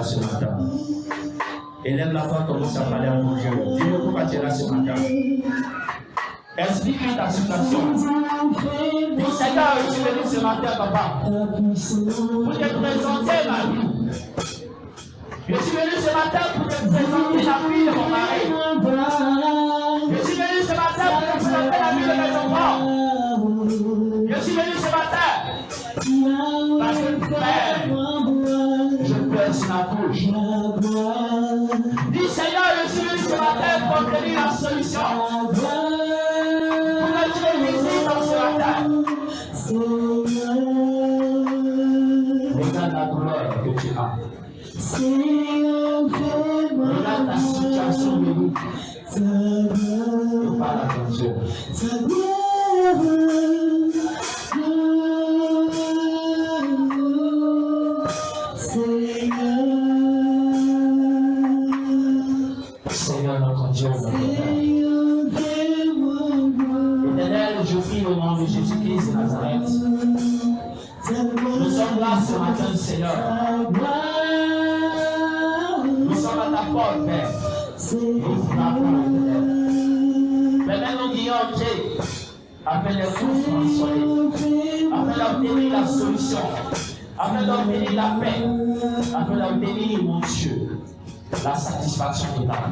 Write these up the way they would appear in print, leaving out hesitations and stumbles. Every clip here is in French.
Ce matin. Élève la voix, commence à parler à mon Dieu. Dis-le pourquoi tu es là ce matin. Explique ta situation. Dis Seigneur, je suis venu ce matin, papa, pour te présenter ma vie. Je suis venu ce matin pour te présenter la vie de mon mari. Je suis venu ce matin pour te présenter la vie de mes enfants. Je suis venu ce matin parce que Père, je pleure sur ma bouche. Dis Seigneur, je suis venu ce matin pour obtenir la solution. Pour que tu me visites dans ce matin. Regarde la douleur que tu as. Regarde ta situation de vie. Et parle à ton Dieu. Seigneur notre Dieu, notre Père. Éternel, je prie au nom de Jésus-Christ de Nazareth. Nous sommes là ce matin, Seigneur. Nous sommes à ta porte, Père. Nous frappons, Éternel. Permets-nous d'y entrer afin de tous consoler, afin d'obtenir la solution, afin d'obtenir la paix, afin d'obtenir, mon Dieu, la satisfaction totale.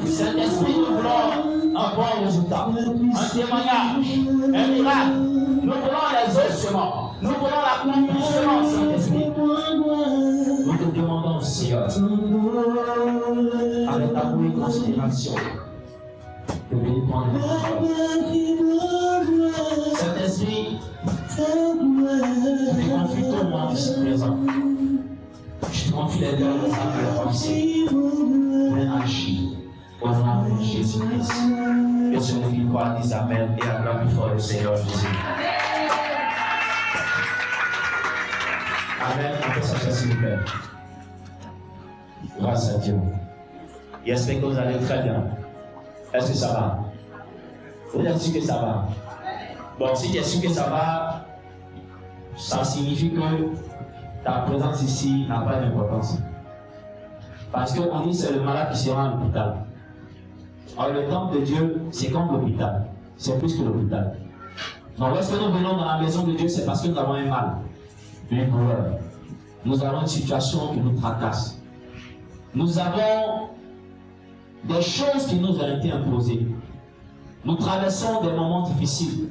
Saint-Esprit, nous voulons un bon résultat, un témoignage, un miracle. Nous voulons les ossements, nous voulons la compulsion, Saint-Esprit. Nous te demandons, Seigneur, avec ta bonne considération, de venir prendre le contrôle. Saint-Esprit, je te confie tout moi ici présent. Je te confie les cœurs, les âmes, les pensées, pour agir au nom de Jésus-Christ. Que celui qui croit dise Amen et acclame plus fort le Seigneur Jésus. Amen. On peut s'asseoir s'il vous plaît. Grâce à Dieu. J'espère que vous allez très bien. Est-ce que ça va? Vous êtes sûr que ça va? Bon, si tu es sûr que ça va, ça signifie que ta présence ici n'a pas d'importance. Parce qu'on dit que c'est le malade qui sera à l'hôpital. Alors le temple de Dieu, c'est comme l'hôpital. C'est plus que l'hôpital. Donc lorsque nous venons dans la maison de Dieu, c'est parce que nous avons un mal, une douleur. Nous avons une situation qui nous tracasse. Nous avons des choses qui nous ont été imposées. Nous traversons des moments difficiles.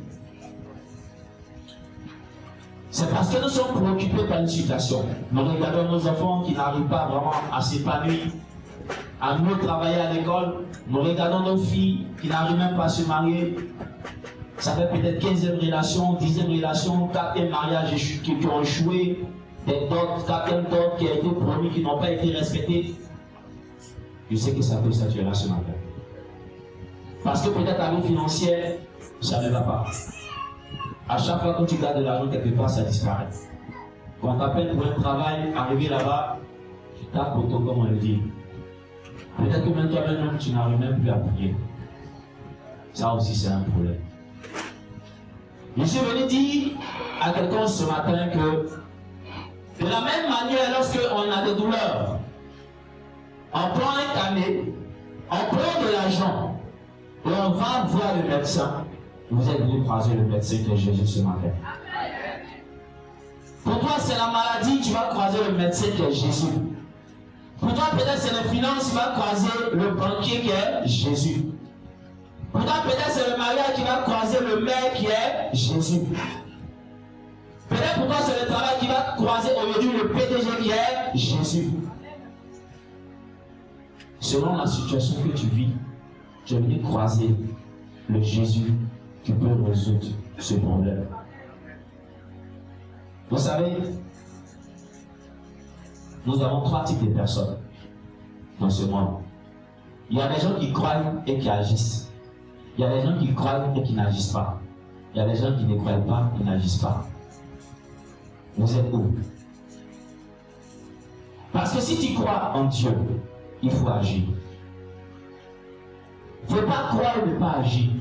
C'est parce que nous sommes préoccupés par une situation. Nous regardons nos enfants qui n'arrivent pas vraiment à s'épanouir, à mieux travailler à l'école. Nous regardons nos filles qui n'arrivent même pas à se marier. Ça fait peut-être 15e relation, 10e relation, 4e mariage qui ont échoué, des dots, 4e dots qui ont été promis, qui n'ont pas été respectés. Je sais que ça peut s'attirer là ce matin. Parce que peut-être ta vie financière, ça ne va pas. À chaque fois que tu gardes de l'argent quelque part, ça disparaît. Quand on t'appelle pour un travail, arriver là-bas, tu tapes pour toi, comme on le dit. Peut-être que même toi-même, tu n'arrives même plus à prier. Ça aussi, c'est un problème. Je suis venu dire à quelqu'un ce matin que de la même manière, lorsqu'on a des douleurs, on prend un canet, on prend de l'argent et on va voir le médecin. Vous êtes venu croiser le médecin qui est Jésus ce matin. Pour toi, c'est la maladie, tu vas croiser le médecin qui est Jésus. Pour toi, peut-être c'est les finances, tu vas croiser le banquier qui est Jésus. Pour toi, peut-être c'est le mariage qui va croiser le maire qui est Jésus. Peut-être pour toi, c'est le travail qui va croiser aujourd'hui le PDG qui est Jésus. Selon la situation que tu vis, tu es venu croiser le Jésus qui peut résoudre ce problème. Vous savez, nous avons 3 types de personnes dans ce monde. Il y a des gens qui croient et qui agissent. Il y a des gens qui croient et qui n'agissent pas. Il y a des gens qui ne croient pas et qui n'agissent pas. Vous êtes où? Parce que si tu crois en Dieu, il faut agir. Il ne faut pas croire et ne pas agir.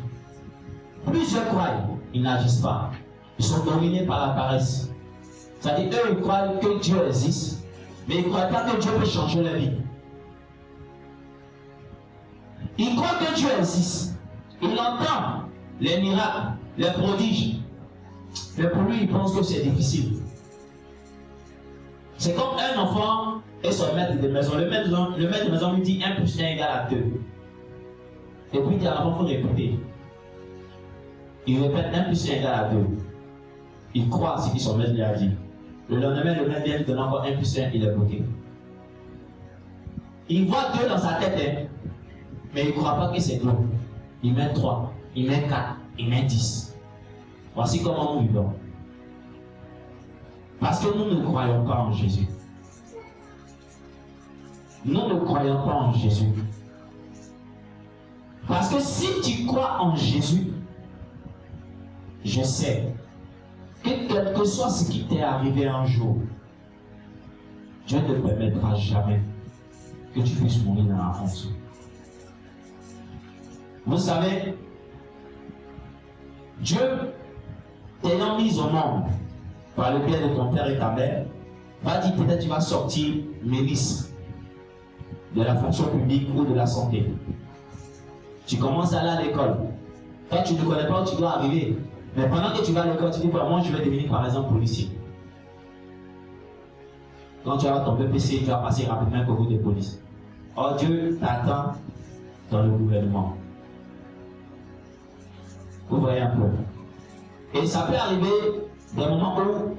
Plusieurs croient, ils n'agissent pas. Ils sont dominés par la paresse. C'est-à-dire eux, ils croient que Dieu existe, mais ils ne croient pas que Dieu peut changer leur vie. Ils croient que Dieu existe. Il entend les miracles, les prodiges. Mais pour lui, il pense que c'est difficile. C'est comme un enfant et son maître de maison. Le maître de maison lui dit 1 plus 1 égale à 2. Et puis il dit à l'enfant, il faut répéter. Il répète 1 plus 1 égale à 2. Il croit à ce que son maître lui a dit. Le lendemain, le maître vient lui donner encore 1 plus 1, il est bloqué. Il voit 2 dans sa tête, hein, mais il ne croit pas que c'est 2. Il met 3, il met 4, il met 10. Voici comment nous vivons. Parce que nous ne croyons pas en Jésus. Nous ne croyons pas en Jésus. Parce que si tu crois en Jésus, je sais que quel que soit ce qui t'est arrivé un jour, Dieu ne permettra jamais que tu puisses mourir dans la honte. Vous savez, Dieu, t'ayant mis au monde par le biais de ton père et ta mère, va dire peut-être tu vas sortir ministre de la fonction publique ou de la santé. Tu commences à aller à l'école. Toi, tu ne connais pas où tu dois arriver. Mais pendant que tu vas à l'école, tu dis, moi, je vais devenir par exemple policier. Quand tu vas ton PPC, tu vas passer rapidement un concours de police. Oh, Dieu t'attend dans le gouvernement. Vous voyez un peu. Et ça peut arriver des moments où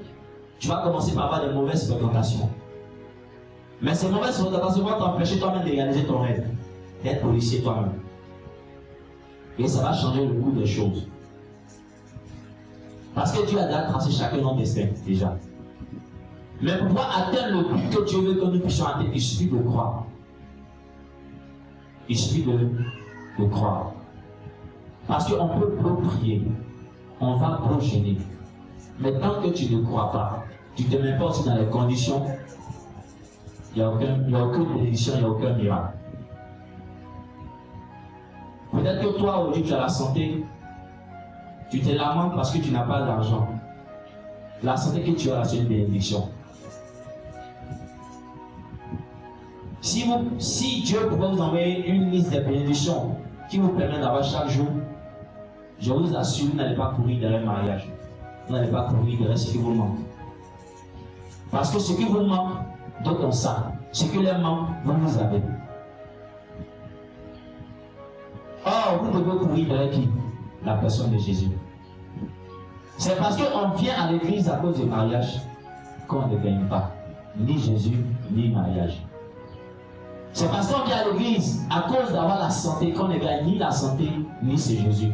tu vas commencer par avoir des mauvaises fréquentations. Mais ces mauvaises fréquentations vont t'empêcher toi-même de réaliser ton rêve, d'être policier toi-même. Et ça va changer le cours des choses. Parce que Dieu a déjà tracé chacun notre destin, déjà. Mais pour pouvoir atteindre le but que Dieu veut que nous puissions atteindre, il suffit de croire. Il suffit de croire. Parce qu'on peut prier, on va gêner. Mais tant que tu ne crois pas, tu ne te mets pas aussi dans les conditions, il n'y a aucune bénédiction, il n'y a aucun miracle. Peut-être que toi, aujourd'hui, tu as la santé, tu te lamentes parce que tu n'as pas d'argent. La santé que tu as, c'est une bénédiction. Si Dieu pouvait vous envoyer une liste de bénédictions qui vous permet d'avoir chaque jour, je vous assure, vous n'allez pas courir derrière le mariage. Vous n'allez pas courir derrière ce qui vous manque. Parce que ce qui vous manque, d'autres ont ça. Ce qui leur manque, vous avez. Or, vous devez courir derrière qui? La personne de Jésus. C'est parce qu'on vient à l'église à cause du mariage qu'on ne gagne pas. Ni Jésus, ni mariage. C'est parce qu'on vient à l'église à cause d'avoir la santé qu'on ne gagne ni la santé, ni c'est Jésus.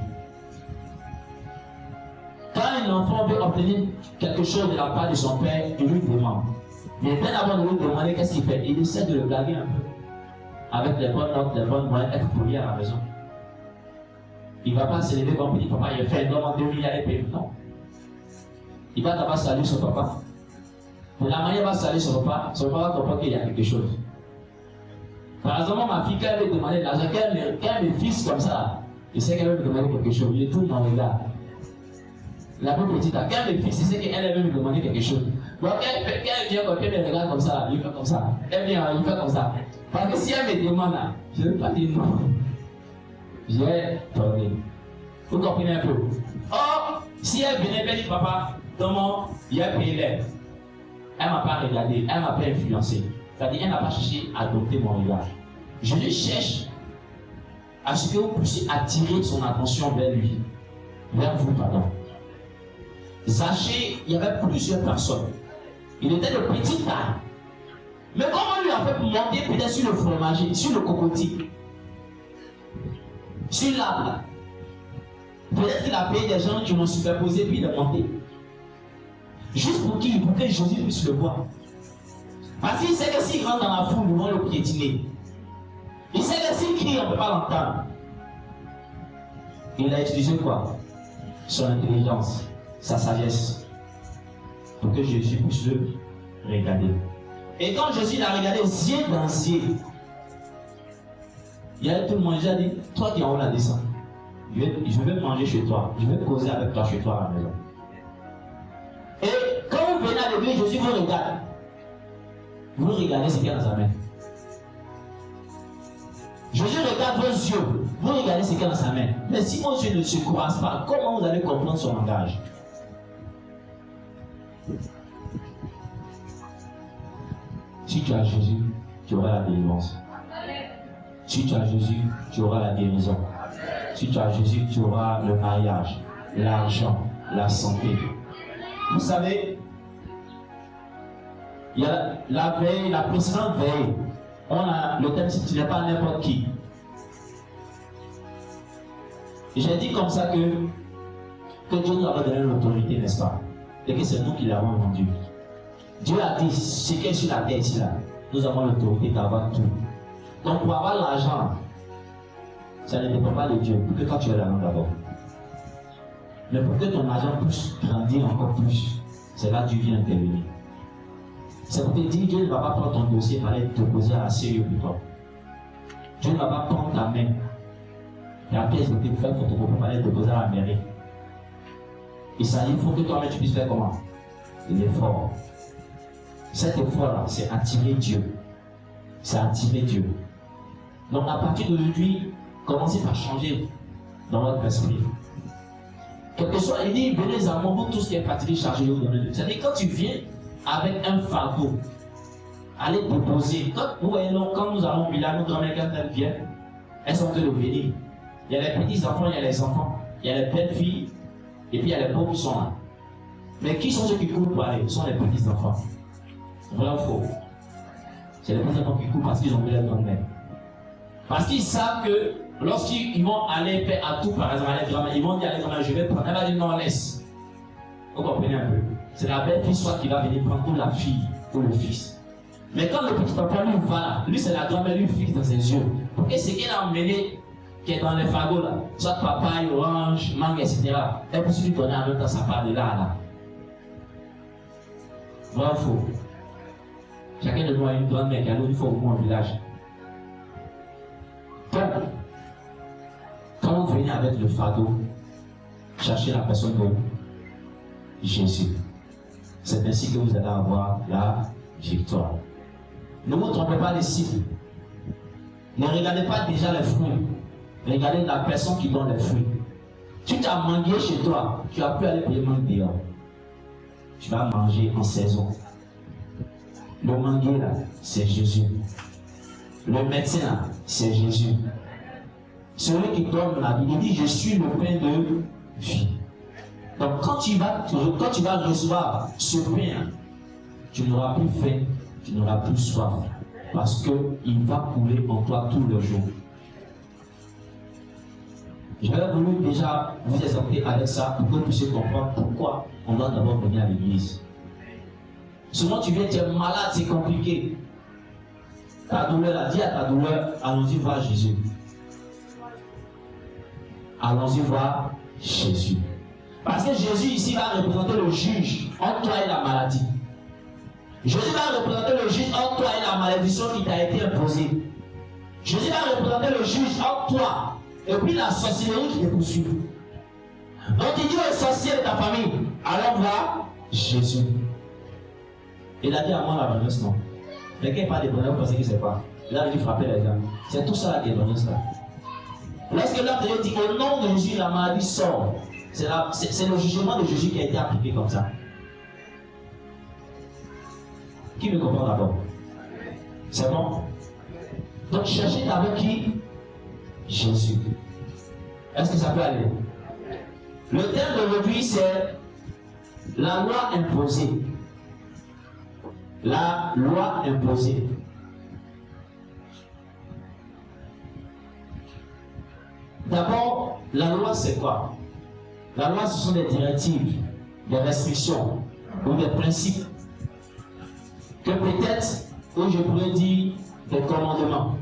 Quand un enfant veut obtenir quelque chose de la part de son père, il lui demande. Mais bien avant de lui demander qu'est-ce qu'il fait, il essaie de le blaguer un peu. Avec les bonnes notes, les bonnes moyens, être poli à la maison. Il ne va pas se lever comme il dit, papa, il a fait un homme en 2 milliards et payer. Non. Il va d'abord saluer son papa. De la manière il va saluer son papa va comprendre qu'il y a quelque chose. Par exemple, ma fille, quand elle veut demander de l'argent, quand elle me fixe comme ça, Je sais qu'elle veut me demander quelque chose. Je tourne mon regard. La plus petite, quand elle me fixe, je sais qu'elle veut me demander quelque chose. Bon, quand elle vient, quand elle me regarde comme ça, il fait comme ça. Elle vient, il fait comme ça. Parce que si elle me demande, je ne vais pas dire non. J'ai tourné. Vous comprenez un peu? Or, si elle venait, elle dit, papa, comment il a payé l'air? Elle ne m'a pas regardé, elle ne m'a pas influencé. C'est-à-dire, elle n'a pas cherché à adopter mon regard. Je lui cherche à ce que vous puissiez attirer son attention vers lui. Vers vous, pardon. Zachée, il y avait plusieurs personnes. Il était de petite taille. Mais comment lui a fait pour monter peut-être sur le fromager, sur le cocotier, sur l'arbre? Peut-être qu'il a payé des gens qui m'ont superposé puis il est monté. Juste pour qui? Pour que Jésus puisse le voir. Parce qu'il sait que s'il rentre dans la foule, ils vont le piétiner. Il sait que s'il crie, on ne peut pas l'entendre. Il a utilisé quoi? Son intelligence, sa sagesse, pour que Jésus puisse le regarder. Et quand Jésus l'a regardé, yeux dans yeux, il y a tout le monde, il a dit, toi qui es en haut là, descends. Je vais manger chez toi, je vais causer avec toi chez toi à la maison. Et quand vous venez à l'église, Jésus vous regarde. Vous regardez ce qu'il y a dans sa main. Jésus regarde vos yeux, vous regardez ce qu'il y a dans sa main. Mais si vos yeux ne se croisent pas, comment vous allez comprendre son langage? Si tu as Jésus, tu auras la délivrance. Si tu as Jésus, tu auras la guérison. Si tu as Jésus, tu auras le mariage, l'argent, la santé. Vous savez, il y a la veille, la précédente veille. On a le thème, tu n'es pas n'importe qui. J'ai dit comme ça que Dieu nous avait donné l'autorité, n'est-ce pas? Et que c'est nous qui l'avons vendu. Dieu a dit, ce qui est sur la terre ici, là, nous avons l'autorité d'avoir tout. Donc pour avoir l'argent, ça ne dépend pas de Dieu, pour que toi tu aies l'argent d'abord. Mais pour que ton argent puisse grandir encore plus, c'est là que Dieu vient intervenir. C'est pour te dire, Dieu ne va pas prendre ton dossier et aller te poser à la sérieux pour toi. Dieu ne va pas prendre ta main. Et la pièce de tes faire photocopie pour aller te poser à la mairie. Et ça, il faut que toi-même tu puisses faire comment? L'effort. Cet effort-là, c'est attirer Dieu. C'est attirer Dieu. Donc à partir d'aujourd'hui, commencez par changer dans votre esprit. Quel que soit, il dit, venez à moi, vous tous qui êtes fatigués, chargés, vous donnez de. C'est-à-dire quand tu viens avec un fardeau, allez déposer. Quand vous voyez, quand nous allons au village, nos grand-mères, quand elles viennent, elles sont en train de venir. Il y a les petits-enfants, il y a les enfants, il y a les belles-filles, et puis il y a les pauvres qui sont là. Mais qui sont ceux qui courent pour aller? Ce sont les petits-enfants. Vrai ou faux? C'est les petits-enfants qui courent parce qu'ils ont vu leur grand-mère. Parce qu'ils savent que lorsqu'ils vont aller faire à tout, par exemple, à les grand-mère, ils vont dire à les grand-mère, je vais prendre. Elle va dire non, laisse. Vous comprenez un peu? C'est la belle-fille soit qui va venir prendre, ou la fille, ou le fils. Mais quand le petit enfant lui va là, lui c'est la grand-mère, lui fixe dans ses yeux. Et ce qu'elle a emmené, qui est dans les fagots là, soit papaye, orange, mangue, etc. Elle peut lui donner en même temps sa part de là à là. Vrai ou faux? Chacun de nous a une grand-mère qui a une fois au moins au village. Donc, quand vous venez avec le fardeau, cherchez la personne de Jésus. C'est ainsi que vous allez avoir la victoire. Ne vous trompez pas les cibles. Ne regardez pas déjà les fruits. Regardez la personne qui donne les fruits. Tu t'as mangué chez toi, tu as pu aller payer mangue dehors. Tu vas manger en saison. Le mangué là, c'est Jésus. Le médecin là, c'est Jésus. Celui qui donne la vie, il dit, je suis le pain de vie. Donc quand tu vas recevoir ce pain, tu n'auras plus faim, tu n'auras plus soif. Parce qu'il va couler en toi tous les jours. J'avais voulu déjà vous exhorter avec ça pour que vous puissiez comprendre pourquoi on doit d'abord venir à l'église. Souvent tu viens, tu es malade, c'est compliqué. Ta douleur, là, dis à ta douleur, allons-y voir Jésus. Allons-y voir Jésus. Parce que Jésus ici va représenter le juge entre toi et la maladie. Jésus va représenter le juge entre toi et la malédiction qui t'a été imposée. Jésus va représenter le juge entre toi Et puis la sorcellerie qui te poursuit. Donc il dit aux sorciers de ta famille, allons voir Jésus. Il a dit à moi l'abondance, non. Mais quand il parle de bonheur, vous pensez qu'il ne sait pas. Là, il dit frapper les gens. C'est tout ça qui est l'abondance là. Lorsque l'autre dit au nom de Jésus, la maladie sort. C'est le jugement de Jésus qui a été appliqué comme ça. Qui me comprend d'abord? C'est bon? Donc cherchez d'abord qui? Jésus. Est-ce que ça peut aller? Le thème d'aujourd'hui c'est la loi imposée. La loi imposée. D'abord, la loi c'est quoi? La loi ce sont des directives, des restrictions ou des principes que peut-être, ou je pourrais dire des commandements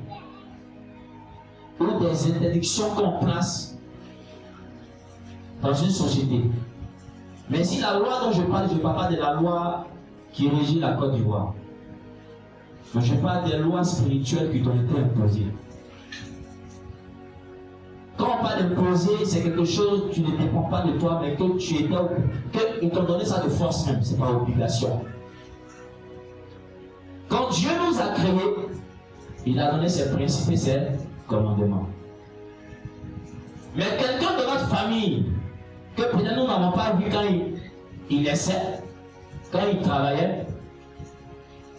ou des interdictions qu'on place dans une société. Mais si la loi dont je parle pas de la loi qui régit la Côte d'Ivoire. Mais je parle des lois spirituelles qui t'ont été imposées. Quand on parle d'imposer, c'est quelque chose qui ne dépend pas de toi, mais que tu es là, qu'ils t'ont donné ça de force même, c'est pas obligation. Quand Dieu nous a créés, il a donné ses principes et ses commandements. Mais quelqu'un de notre famille, que peut-être nous n'avons pas vu quand il essaie, quand il travaillait,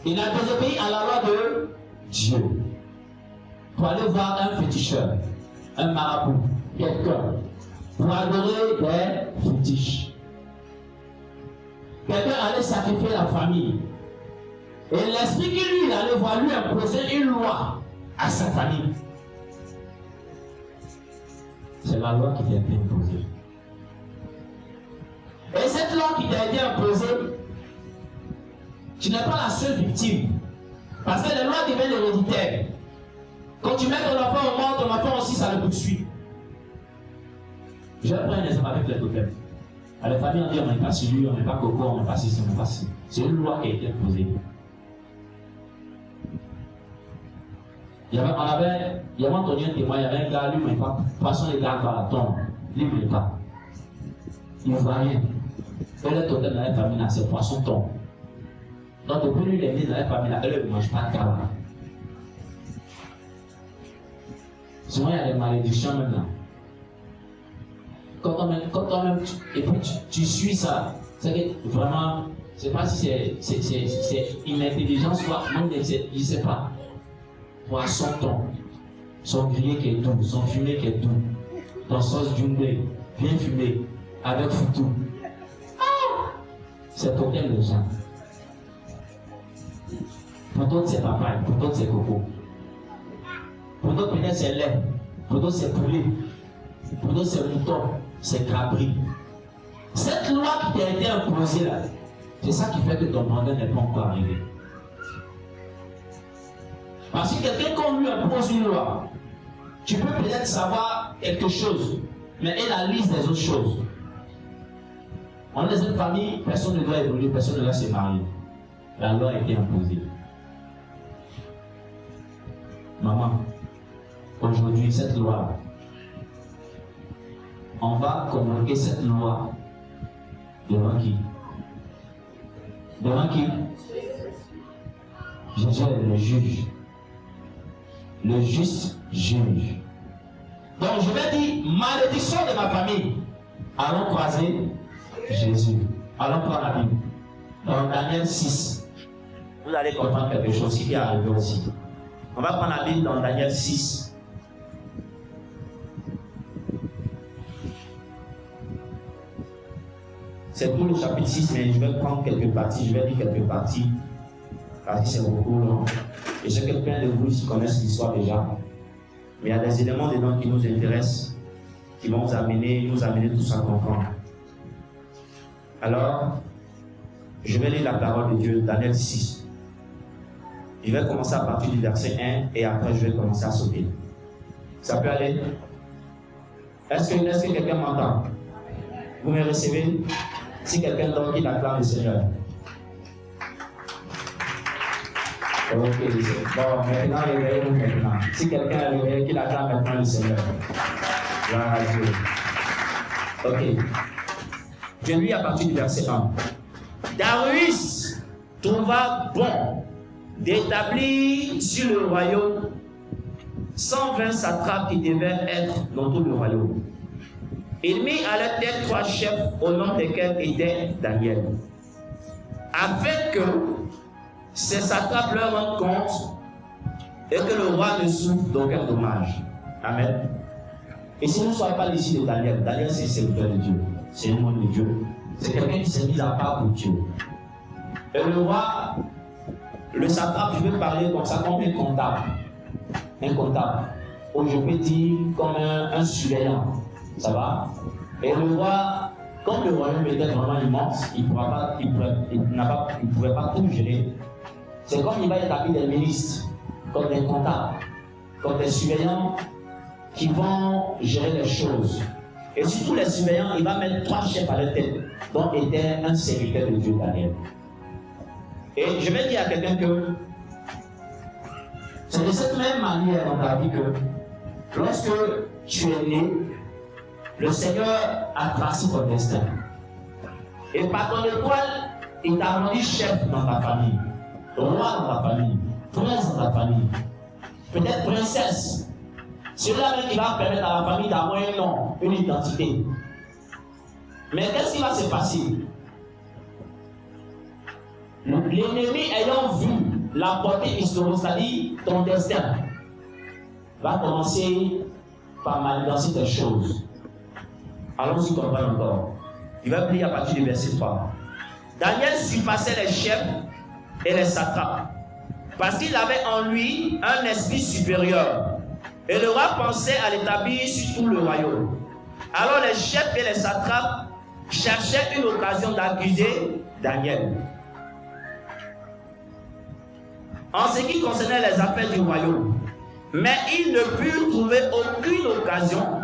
il a désobéi à la loi de Dieu. Pour aller voir un féticheur, un marabout, quelqu'un, pour adorer des fétiches. Quelqu'un allait sacrifier la famille. Et l'esprit qui lui, il allait voir lui imposer une loi à sa famille. C'est la loi qui t'a été imposée. Et cette loi qui t'a été imposée, tu n'es pas la seule victime. Parce que les lois deviennent héréditaires. Quand tu mets ton enfant au monde, ton enfant aussi, ça le poursuit. Je vais prendre un exemple avec les totems. À la famille, on dit on n'est pas sur lui, on n'est pas coco, on n'est pas ci, on n'est pas ci. C'est une loi qui a été imposée. Il y avait entendu un témoin, il y avait un gars, lui, mais pas. Passons les gars par la tombe. Lui, il ne pas. Il ne voit rien. Et le totem dans la famille, c'est poisson tombe. Donc, depuis lui, il est né dans la famille, elle ne mange pas de cabane. Souvent, il y a des malédictions même là. Quand on même, et puis tu suis ça, c'est que vraiment, je ne sais pas si c'est inintelligence, soit, non, je ne sais pas. Poisson tombe, son grillé qui est doux, son fumé qui est doux, ton sauce djunglé, bien fumé, avec foutou. C'est totem de gens. Pour d'autres, c'est papaye, pour d'autres, c'est coco. Pour d'autres, peut-être, c'est lait. Pour d'autres, c'est poulet. Pour d'autres, c'est mouton, c'est cabri. Cette loi qui t'a été imposée là, c'est ça qui fait que ton mandat n'est pas encore arrivé. Parce que quelqu'un qu'on lui impose une loi, tu peux peut-être savoir quelque chose, mais elle a la liste des autres choses. On est dans une famille, personne ne doit évoluer, personne ne doit se marier. La loi a été imposée. Maman, aujourd'hui, cette loi, on va convoquer cette loi devant qui? Devant qui? Jésus est le juge. Le juste juge. Donc je vais dire malédiction de ma famille. Allons croiser Jésus. Allons prendre la Bible. Dans Daniel 6. Vous allez comprendre quelque chose qui est arrivé aussi. On va prendre la Bible dans Daniel 6. C'est tout le chapitre 6, mais je vais prendre quelques parties. Je vais dire quelques parties. Parce que c'est beaucoup long. Et j'ai quelqu'un de vous qui connaissent l'histoire déjà. Mais il y a des éléments dedans qui nous intéressent, qui vont nous amener tous à comprendre. Alors, je vais lire la parole de Dieu, Daniel 6. Je vais commencer à partir du verset 1 et après je vais commencer à sauter. Ça peut aller? Est-ce que quelqu'un m'entend? Vous me recevez? Si quelqu'un d'autre qui acclame le Seigneur. Ok, bon, maintenant, réveillez-vous maintenant. Si quelqu'un est réveillé, qu'il acclame maintenant le Seigneur. Gloire à Dieu. Ok. Je lis à partir du verset 1. Darius trouva bon d'établir sur le royaume 120 satrapes qui devaient être dans tout le royaume. Il mit à leur tête 3 chefs au nom desquels était Daniel, afin que ces satrapes leur rendent compte et que le roi ne souffre d'aucun dommage. Amen. Et si nous ne sommes pas ici de Daniel, Daniel c'est le serviteur de Dieu, c'est le monde de Dieu, c'est quelqu'un qui s'est mis à part pour Dieu. Et le roi, le satrape, je vais parler comme ça, comme un comptable. Un comptable. Ou je peux dire comme un surveillant. Ça va? Et le roi, comme le royaume était vraiment immense, il ne pouvait pas tout gérer. C'est comme il va établir des ministres, comme des comptables, comme des surveillants qui vont gérer les choses. Et surtout les surveillants, il va mettre 3 chefs à leur tête, dont était un serviteur de Dieu, Daniel. Et je vais dire à quelqu'un que c'est de cette même manière dans ta vie que lorsque tu es né, le Seigneur a tracé ton destin. Et par ton étoile, il t'a rendu chef dans ta famille, roi dans ta famille, prince dans ta famille, peut-être princesse. C'est là même qui va permettre à la famille d'avoir un nom, une identité. Mais qu'est-ce qui va se passer? L'ennemi ayant vu la portée historique, c'est-à-dire ton destin, va commencer par manigancer tes choses. Allons-y comprendre encore. Il va lire à partir du verset 3. Daniel surpassait les chefs et les satrapes, parce qu'il avait en lui un esprit supérieur. Et le roi pensait à l'établir sur tout le royaume. Alors les chefs et les satrapes cherchaient une occasion d'accuser Daniel. En ce qui concernait les affaires du royaume, mais ils ne purent trouver aucune occasion,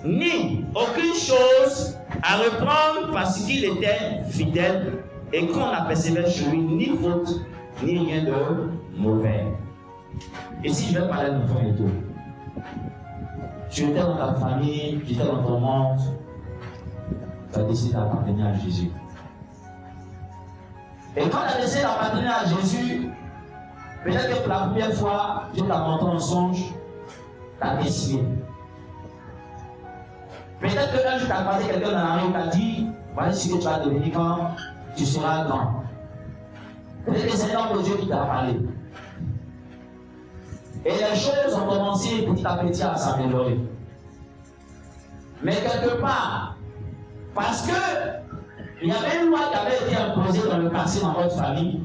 ni aucune chose à reprendre parce qu'il était fidèle et qu'on n'apercevait chez lui ni faute, ni rien de mauvais. Et si je vais parler de frère et tout, tu étais dans ta famille, tu étais dans ton monde, tu as décidé d'appartenir à Jésus. Et quand tu as décidé d'appartenir à Jésus, peut-être que pour la première fois, Dieu t'a montré un songe, tu as décidé. Peut-être qu'un jour, tu as croisé quelqu'un dans la rue, tu as dit, voilà ce que tu vas devenir quand tu seras grand. Peut-être que c'est l'homme de Dieu qui t'a parlé. Et les choses ont commencé petit à petit à s'améliorer. Mais quelque part, parce que il y avait une loi qui avait été imposée dans le passé dans votre famille,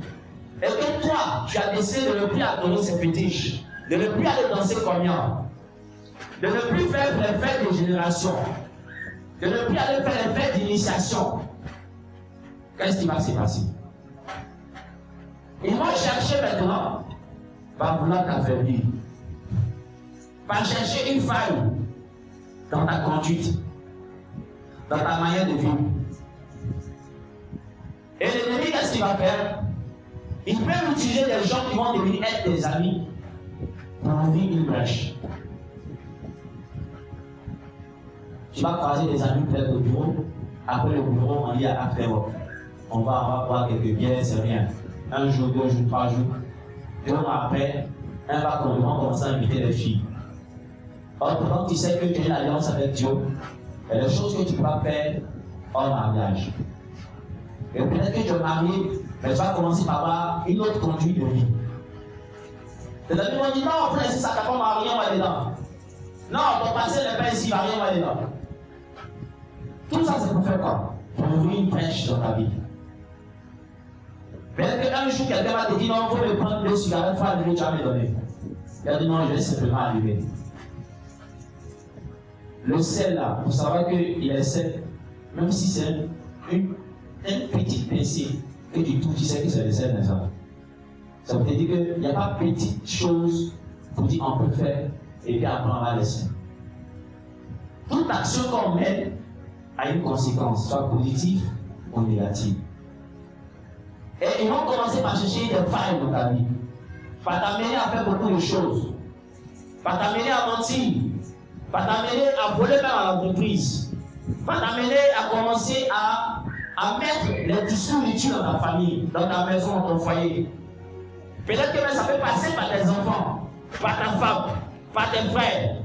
et que toi, tu as décidé de ne plus adorer ces fétiches, de ne plus aller danser combien, de ne plus faire les fêtes de génération, de ne plus aller faire les fêtes d'initiation. Qu'est-ce qui va se passer? Ils vont chercher maintenant, va vouloir t'affaiblir, va chercher une faille dans ta conduite, dans ta manière de vivre. Et l'ennemi, qu'est-ce qu'il va faire? Il peut utiliser des gens qui vont devenir être des amis pour ouvrir une brèche. Tu vas croiser des amis peut-être au bureau. Après le bureau, on dit après, on va boire quelques bières, c'est rien. Un jour, 2 jours, 3 jours. 2 mois après, un va commencer à inviter les filles. Or, pendant que tu sais que tu as une alliance avec Dieu, il y a des choses que tu ne peux pas faire hors mariage. Et peut-être que tu es marié, mais tu vas commencer par avoir une autre conduite de vie. Les amis vont dire non, on peut laisser ça, ta femme va rien, on va dedans. Non, ton passé n'est pas ici, il va rien, on va dedans. Tout ça, c'est pour faire quoi? Pour ouvrir une brèche dans ta vie. Peut-être qu'un jour, quelqu'un va te dire non, il faut me prendre 2 cigarettes, il faut allumer, tu vas me donner. Il a dit non, je vais simplement allumer. Le sel là, pour savoir qu'il est sel, même si c'est une petite pincée que tu touches, tu sais que c'est le sel, n'est-ce pas? Ça veut dire qu'il n'y a pas de petite chose pour dire on peut faire et puis après on va laisser. Toute action qu'on mène a une conséquence, soit positive ou négative. Et ils vont commencer par chercher des failles dans ta vie, par t'amener à faire beaucoup de choses, par t'amener à mentir, va t'amener à voler même à l'entreprise, va t'amener à commencer à mettre les discours dans ta famille, dans ta maison, dans ton foyer. Peut-être que ça peut passer par tes enfants, par ta femme, par tes frères.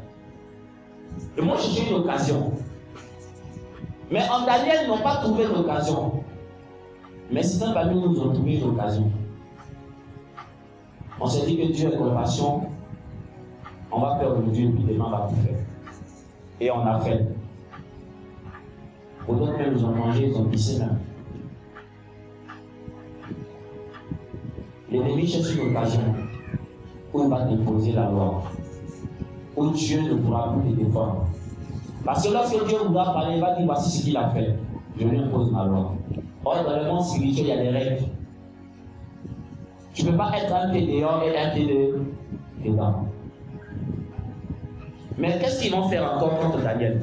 Et moi, j'ai une occasion. Mais en Daniel, ils n'ont pas trouvé l'occasion. Mais certains parmi nous ont trouvé une occasion. On s'est dit que Dieu est compassion. On va faire aujourd'hui et puis demain on va tout faire. Et on a fait. Pour d'autres même, ils ont mangé, ils ont pissé même. L'ennemi cherche une occasion où il va déposer la loi, où Dieu ne pourra plus te défendre. Parce que lorsque Dieu voudra parler, il va dire voici ce qu'il a fait. Je lui impose ma loi. Or, dans le monde spirituel, il y a des règles. Tu ne peux pas être un pied dehors et un pied dedans. Mais qu'est-ce qu'ils vont faire encore contre Daniel?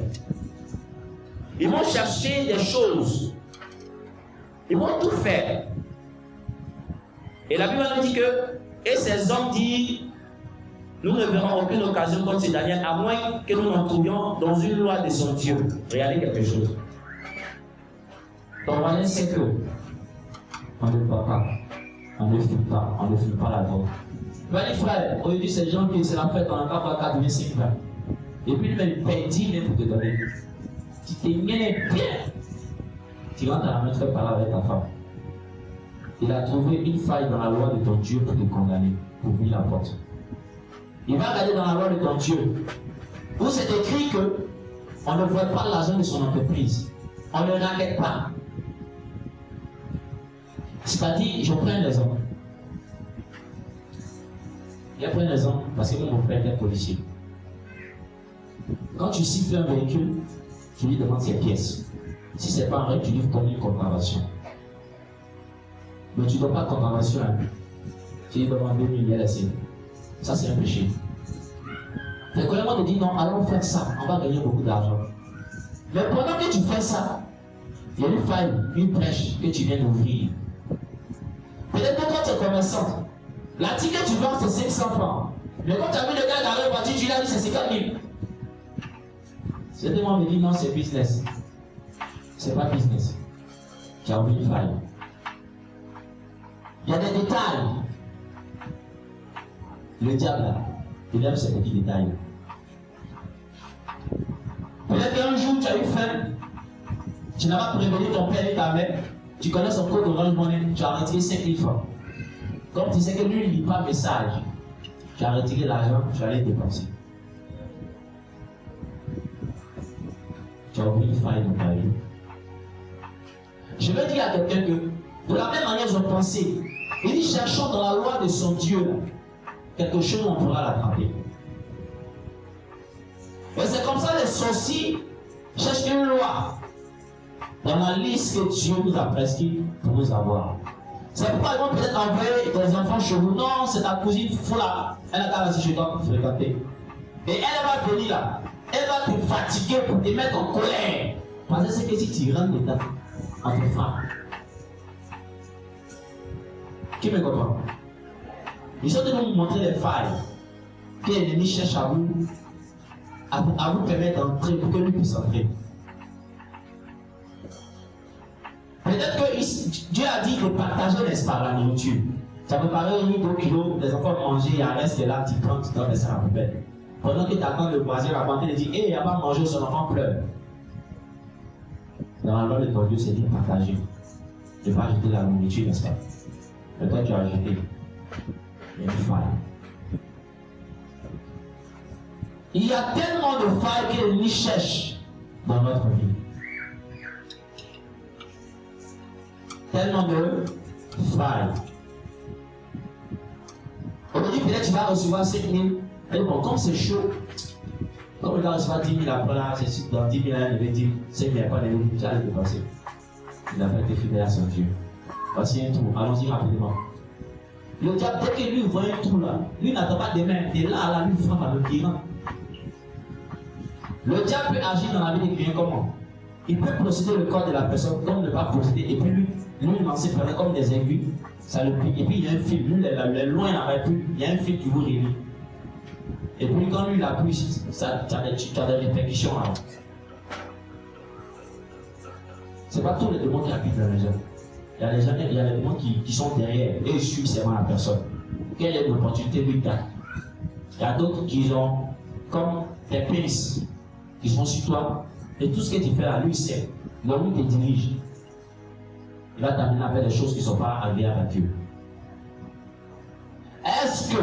Ils vont chercher des choses. Ils vont tout faire. Et la Bible nous dit que, et ces hommes disent, nous ne verrons aucune occasion contre ce Daniel, à moins que nous nous trouvions dans une loi de son Dieu. Regardez quelque chose. Donc Daniel sait que on ne va pas, on ne fume pas la drogue. Mais les frères, aujourd'hui ces gens qui c'est la fête, on n'a pas 85 francs. Et puis lui-même il paye 10 000 pour te donner. Tu t'es gagné bien. Tu rentres à la main, tu fais parler avec ta femme. Il a trouvé une faille dans la loi de ton Dieu pour te condamner, pour ouvrir la porte. Il va regarder dans la loi de ton Dieu, où c'est écrit que on ne voit pas l'argent de son entreprise. On ne l'enquête pas. C'est-à-dire, je prends un exemple. Je prends un exemple parce que mon père était policier. Quand tu siffles un véhicule, tu lui demandes ses pièces. Si ce n'est pas en règle, tu lui donnes une contravention. Mais tu ne dois pas de contravention. Hein. Tu lui demandes 2 000 laissés. Ça, c'est un péché. Le gouvernement te dit non, allons faire ça, on va gagner beaucoup d'argent. Mais pendant que tu fais ça, il y a une faille, une brèche que tu viens d'ouvrir. Peut-être que quand tu es commerçant, l'article que tu vends c'est 500 francs. Mais quand tu as vu le gars dans la voiture, tu lui as dit c'est 50 000. Certains me dit non, c'est business. C'est pas business. Tu as oublié une faille. Il y a des détails. Le diable, il aime ces petits détails. Peut-être qu'un jour tu as eu faim, tu n'as pas prévenu ton père et ta mère, tu connais son code Orange Money, tu as retiré 5 000 francs. Comme tu sais que lui ne lit pas message, tu as retiré l'argent, tu allais dépenser. Tu as oublié une faille dans ta vie. Je veux dire à quelqu'un que, de la même manière, ils ont pensé. Il dit cherchons dans la loi de son Dieu quelque chose on pourra l'attraper. Et c'est comme ça les sorciers cherchent une loi dans la liste que Dieu nous a prescrit pour nous avoir. C'est pourquoi ils vont peut-être envoyer des enfants chez vous. Non, c'est ta cousine, il faut la. Elle a qu'à chez toi pour fréquenter. Et elle va venir là. Elle va te fatiguer pour te mettre en colère. Parce que c'est que si tu rentres dedans, entre femmes. Qui me comprend? Ils sont de nous montrer les failles que l'ennemi cherche à vous permettre d'entrer pour que lui puisse entrer. Peut-être que Dieu a dit de partager, n'est-ce pas, la nourriture. Ça peut paraître 2 kilos, les enfants manger, il reste là, tu prends, tu dois laisser à la poubelle. Pendant que tu attends le voisin, la banque, il dit, hé, il n'a pas mangé, son enfant pleure. Dans la loi de ton Dieu, c'est dit partager. Ne pas jeter la nourriture, n'est-ce pas? Mais toi, tu as jeté. Il y a une faille. Il y a tellement de failles que l'ennemi cherche dans notre vie. Tellement de failles. Aujourd'hui, peut-être tu vas recevoir 5 000. Et bon, comme c'est chaud, comme il va recevoir 10 000 après là, c'est dans 10 000 il va dire 5 000 après, il va dépenser. Il n'a pas été fidèle à son Dieu. Voici un trou, allons-y rapidement. Le diable, dès que lui voit un trou là, lui n'attend pas demain, de là à là, lui frappe avec le client. Le diable peut agir dans la vie des clients comment? Il peut posséder le corps de la personne comme ne pas posséder, et puis lui lancer comme des aiguilles, ça le pique. Et puis il y a un fil, lui, il est loin là-bas, il y a un fil qui vous relie. Et puis quand lui il a plu, ça a des répercussions. Hein. C'est pas tous les démons qui habitent dans les gens. Il y a des démons qui sont derrière et ils suivent seulement la personne. Quelle est l'opportunité lui donne? Il y a d'autres qui ont comme des pénis qui sont sur toi et tout ce que tu fais là, lui sait. Donc lui te dirige. Il va t'amener à faire des choses qui ne sont pas agréables à Dieu. Est-ce que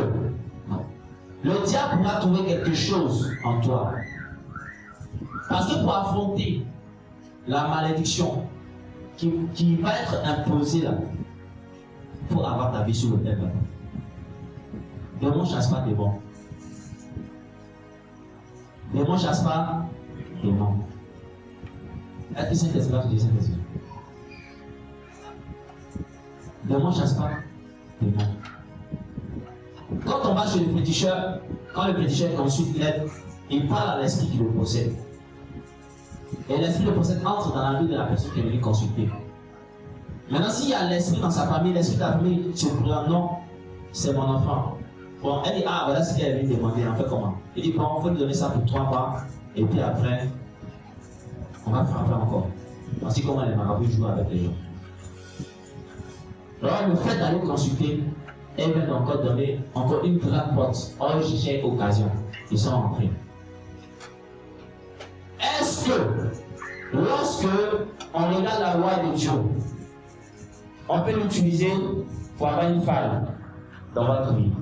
le diable pourra trouver quelque chose en toi? Parce que pour affronter la malédiction qui va être imposée là, il faut avoir ta vie sur le terrain. Démon ne chasse pas démon. Démon ne chasse pas démon. Est-ce que c'est Saint-Esprit qui dit Saint-Esprit? Démon ne chasse pas démon. Quand on va chez le féticheur, quand le féticheur consulte l'aide, il parle à l'esprit qui le possède. Et l'esprit le possède entre dans la vie de la personne qui est venue consulter. Maintenant, s'il y a l'esprit dans sa famille, l'esprit de la famille se prend, non, c'est mon enfant. Bon, elle dit, ah, voilà ce qu'elle est venue demander, en fait comment? Il dit, bon, il faut lui donner ça pour 3 mois, et puis après, on va frapper encore. Voici comment les marabouts jouent avec les gens. Alors, le fait d'aller consulter, elle vient encore donner encore une grande porte. Or, ils cherchaient occasion. Ils sont entrés. Est-ce que, lorsque on regarde la loi de Dieu, on peut l'utiliser pour avoir une faille dans votre vie?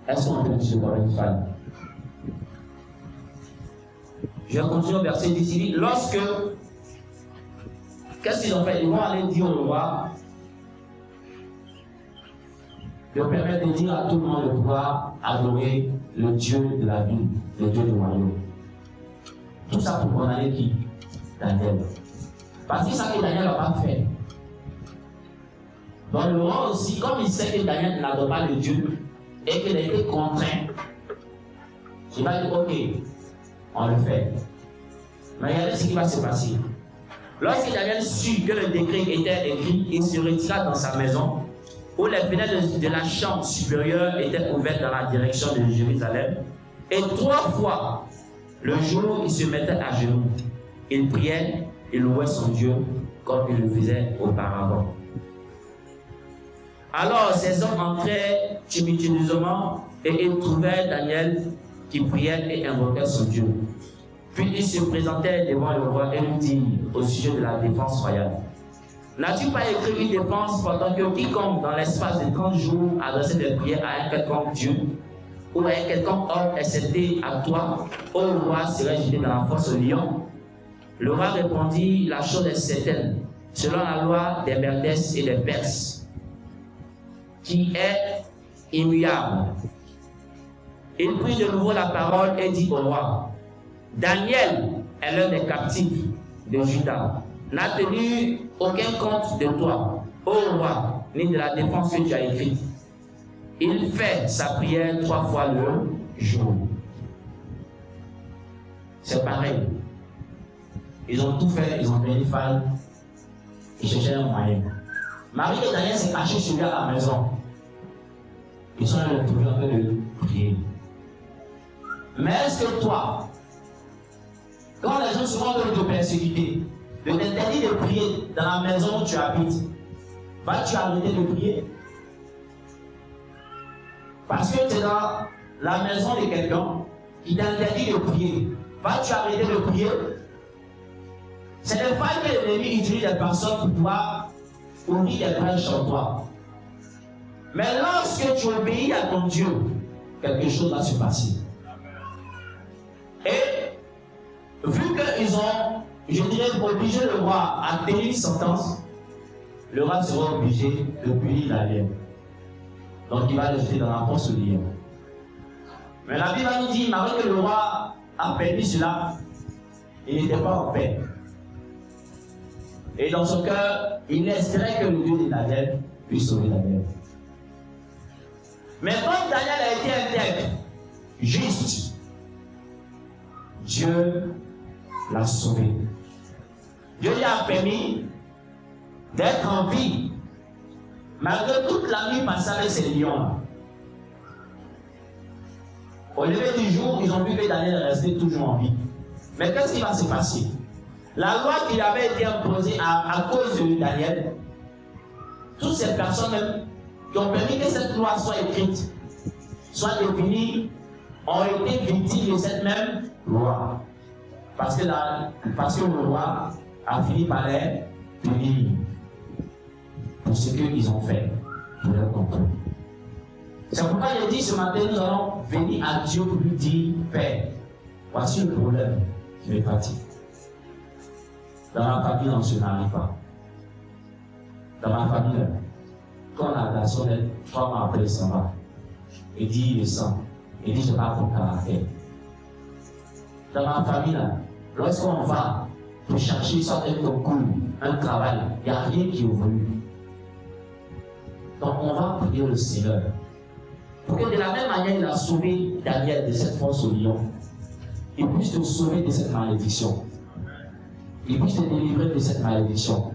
Est-ce qu'on peut l'utiliser pour avoir une faille? Je continue au verset 10. Lorsque, qu'est-ce qu'ils ont fait? Ils vont aller dire au roi, de permettre de dire à tout le monde de pouvoir adorer le Dieu de la vie, le Dieu du royaume. Tout ça pour condamner qui? Daniel. Parce que ça que Daniel n'a pas fait. Donc le roi aussi, comme il sait que Daniel n'adore pas le Dieu et qu'il a été contraint, il va dire ok, on le fait. Mais regardez ce qui va se passer. Lorsque Daniel sut que le décret était écrit, il se retira dans sa maison, où les fenêtres de la chambre supérieure étaient ouvertes dans la direction de Jérusalem. Et 3 fois, le jour, il se mettait à genoux. Il priait, il louait son Dieu, comme il le faisait auparavant. Alors, ces hommes entraient tumultueusement et ils trouvèrent Daniel qui priait et invoquait son Dieu. Puis il se présentait devant le roi et lui dit au sujet de la défense royale. N'as-tu pas écrit une défense pendant que quiconque dans l'espace de 30 jours adressait des prières à un quelconque Dieu ou à un quelconque homme excepté à toi, ô roi, serait jeté dans la fosse au lion? Le roi répondit, la chose est certaine, selon la loi des Mèdes et des Perses, qui est immuable. Il prit de nouveau la parole et dit au roi, Daniel est l'un des captifs de Juda, n'a tenu aucun compte de toi, ô roi, ni de la défense que tu as écrite. Il fait sa prière 3 fois le jour. C'est pareil. Ils ont tout fait, ils ont fait une faille. Ils cherchaient un moyen. Marie et Daniel s'est cachés sur lui à la maison. Ils sont allés le trouver en train de prier. Mais est-ce que toi, quand les gens seront en train de te persécuter, de t'interdire de prier dans la maison où tu habites, vas-tu arrêter de prier? Parce que tu es dans la maison de quelqu'un qui t'interdit de prier. Vas-tu arrêter de prier? C'est le fait que l'ennemi utilise des personnes pour pouvoir ouvrir des brèches en toi. Mais lorsque tu obéis à ton Dieu, quelque chose va se passer. Et vu qu'ils ont, je dirais, obligé le roi à tenir une sentence, le roi sera obligé de punir la lienne. Donc il va le jeter dans la fosse au lion. Mais la Bible nous dit, malgré que le roi a permis cela, il n'était pas en paix. Et dans son cœur, il espérait que le Dieu de Daniel puisse sauver Daniel. Mais comme Daniel a été intègre, juste, Dieu l'a sauvé. Dieu lui a permis d'être en vie, malgré toute la nuit passée avec ces lions-là. Au lever du jour, ils ont vu que Daniel restait toujours en vie. Mais qu'est-ce qui va se passer? La loi qui avait été imposée à cause de Daniel, toutes ces personnes même qui ont permis que cette loi soit écrite, soit définie, ont été victimes de cette même loi. Parce que le roi a fini par les punir pour ce qu'ils ont fait pour leur complot. C'est pourquoi il dit ce matin, nous allons venir à Dieu pour lui dire, Père, voici le problème qui me fatigue. Dans ma famille, on ne se marie pas. Dans ma famille, quand la personne, 3 mois après, ça va. Il dit, il sent. Il dit, je n'ai pas ton caractère. Dans ma famille, lorsqu'on va pour chercher soit un concours, un travail, il n'y a rien qui évolue. Donc on va prier le Seigneur. Pour que de la même manière, il a sauvé Daniel de cette fosse au lion, il puisse te sauver de cette malédiction. Il puisse te délivrer de cette malédiction.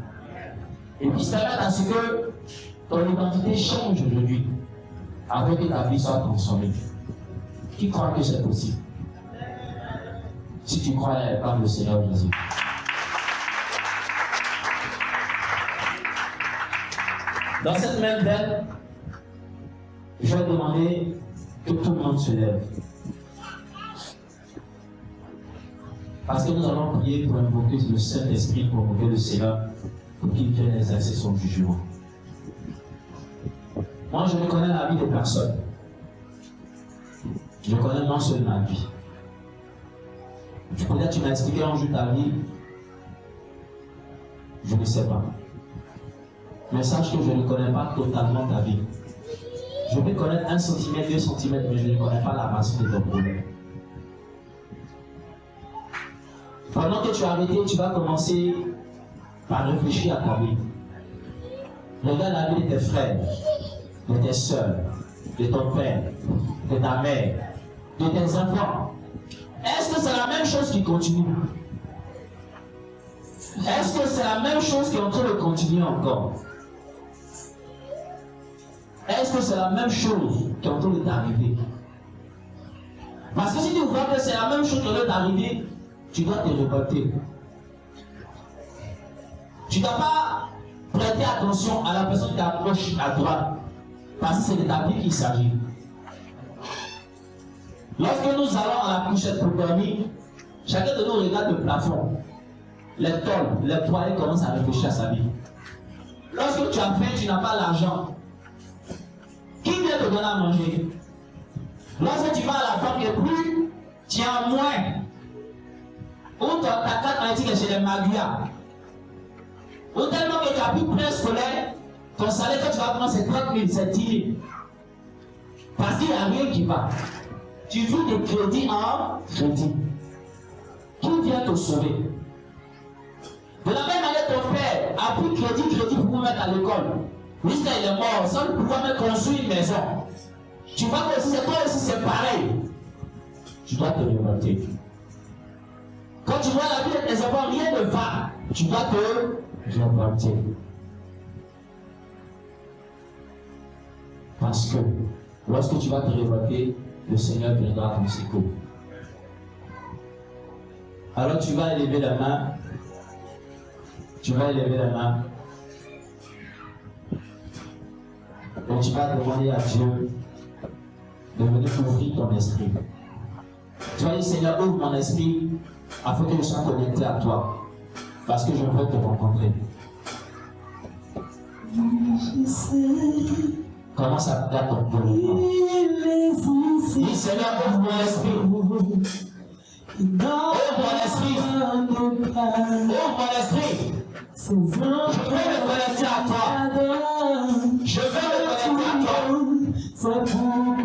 Il puisse permettre à ce que ton identité change aujourd'hui, afin que ta vie soit transformée. Qui croit que c'est possible? Si tu crois, parle le Seigneur Jésus. Dans cette même veine, je vais demander que tout le monde se lève. Parce que nous allons prier pour invoquer le Saint-Esprit, pour invoquer le Seigneur, pour qu'il vienne exercer son jugement. Moi, je ne connais la vie de personne. Je connais non seulement ma vie. Peut-être tu m'as expliqué un jour ta vie. Je ne sais pas. Mais sache que je ne connais pas totalement ta vie. Je peux connaître 1 cm, 2 cm, mais je ne connais pas la racine de ton problème. Pendant que tu as arrêté, tu vas commencer par réfléchir à ta vie. Regarde la vie de tes frères, de tes soeurs, de ton père, de ta mère, de tes enfants. Est-ce que c'est la même chose qui continue? Est-ce que c'est la même chose qui est en train de continuer encore? Est-ce que c'est la même chose qui est en train de t'arriver? Parce que si tu vois que c'est la même chose qui est en train d'arriver, tu dois te révolter. Tu ne dois pas prêter attention à la personne qui t'approche à droite, parce que c'est de ta vie qu'il s'agit. Lorsque nous allons à la couchette pour dormir, chacun de nous regarde le plafond, les tôles, les toits, et commence à réfléchir à sa vie. Lorsque tu as faim, tu n'as pas l'argent. Qui vient te donner à manger? Lorsque tu vas à la banque et plus, tu as moins. Ou ta carte magnétique est chez les maguillas. Ou tellement que tu as plus prêt scolaire, ton salaire quand tu vas prendre c'est 30 000, c'est 10 000. Parce qu'il n'y a rien qui va. Tu vis de crédit en crédit. Qui vient te sauver? De la même manière, ton père a pris crédit pour vous mettre à l'école. Jusqu'à il est mort, sans pouvoir même construire une maison. Tu vois que si c'est toi aussi, c'est pareil. Tu dois te révolter. Quand tu vois la vie de tes enfants, rien ne va. Tu dois te révolter. Parce que lorsque tu vas te révolter, le Seigneur viendra à ton secours. Alors tu vas élever la main. Tu vas élever la main. Et tu vas demander à Dieu de venir ouvrir ton esprit. Tu vas dire, Seigneur, ouvre mon esprit afin que je sois connecté à toi. Parce que je veux te rencontrer. Commence à faire ton développement. Dis, Seigneur, ouvre mon esprit. Ouvre mon esprit. Ouvre mon esprit. Je veux me connecter à toi. Je veux me connecter à toi. Je veux me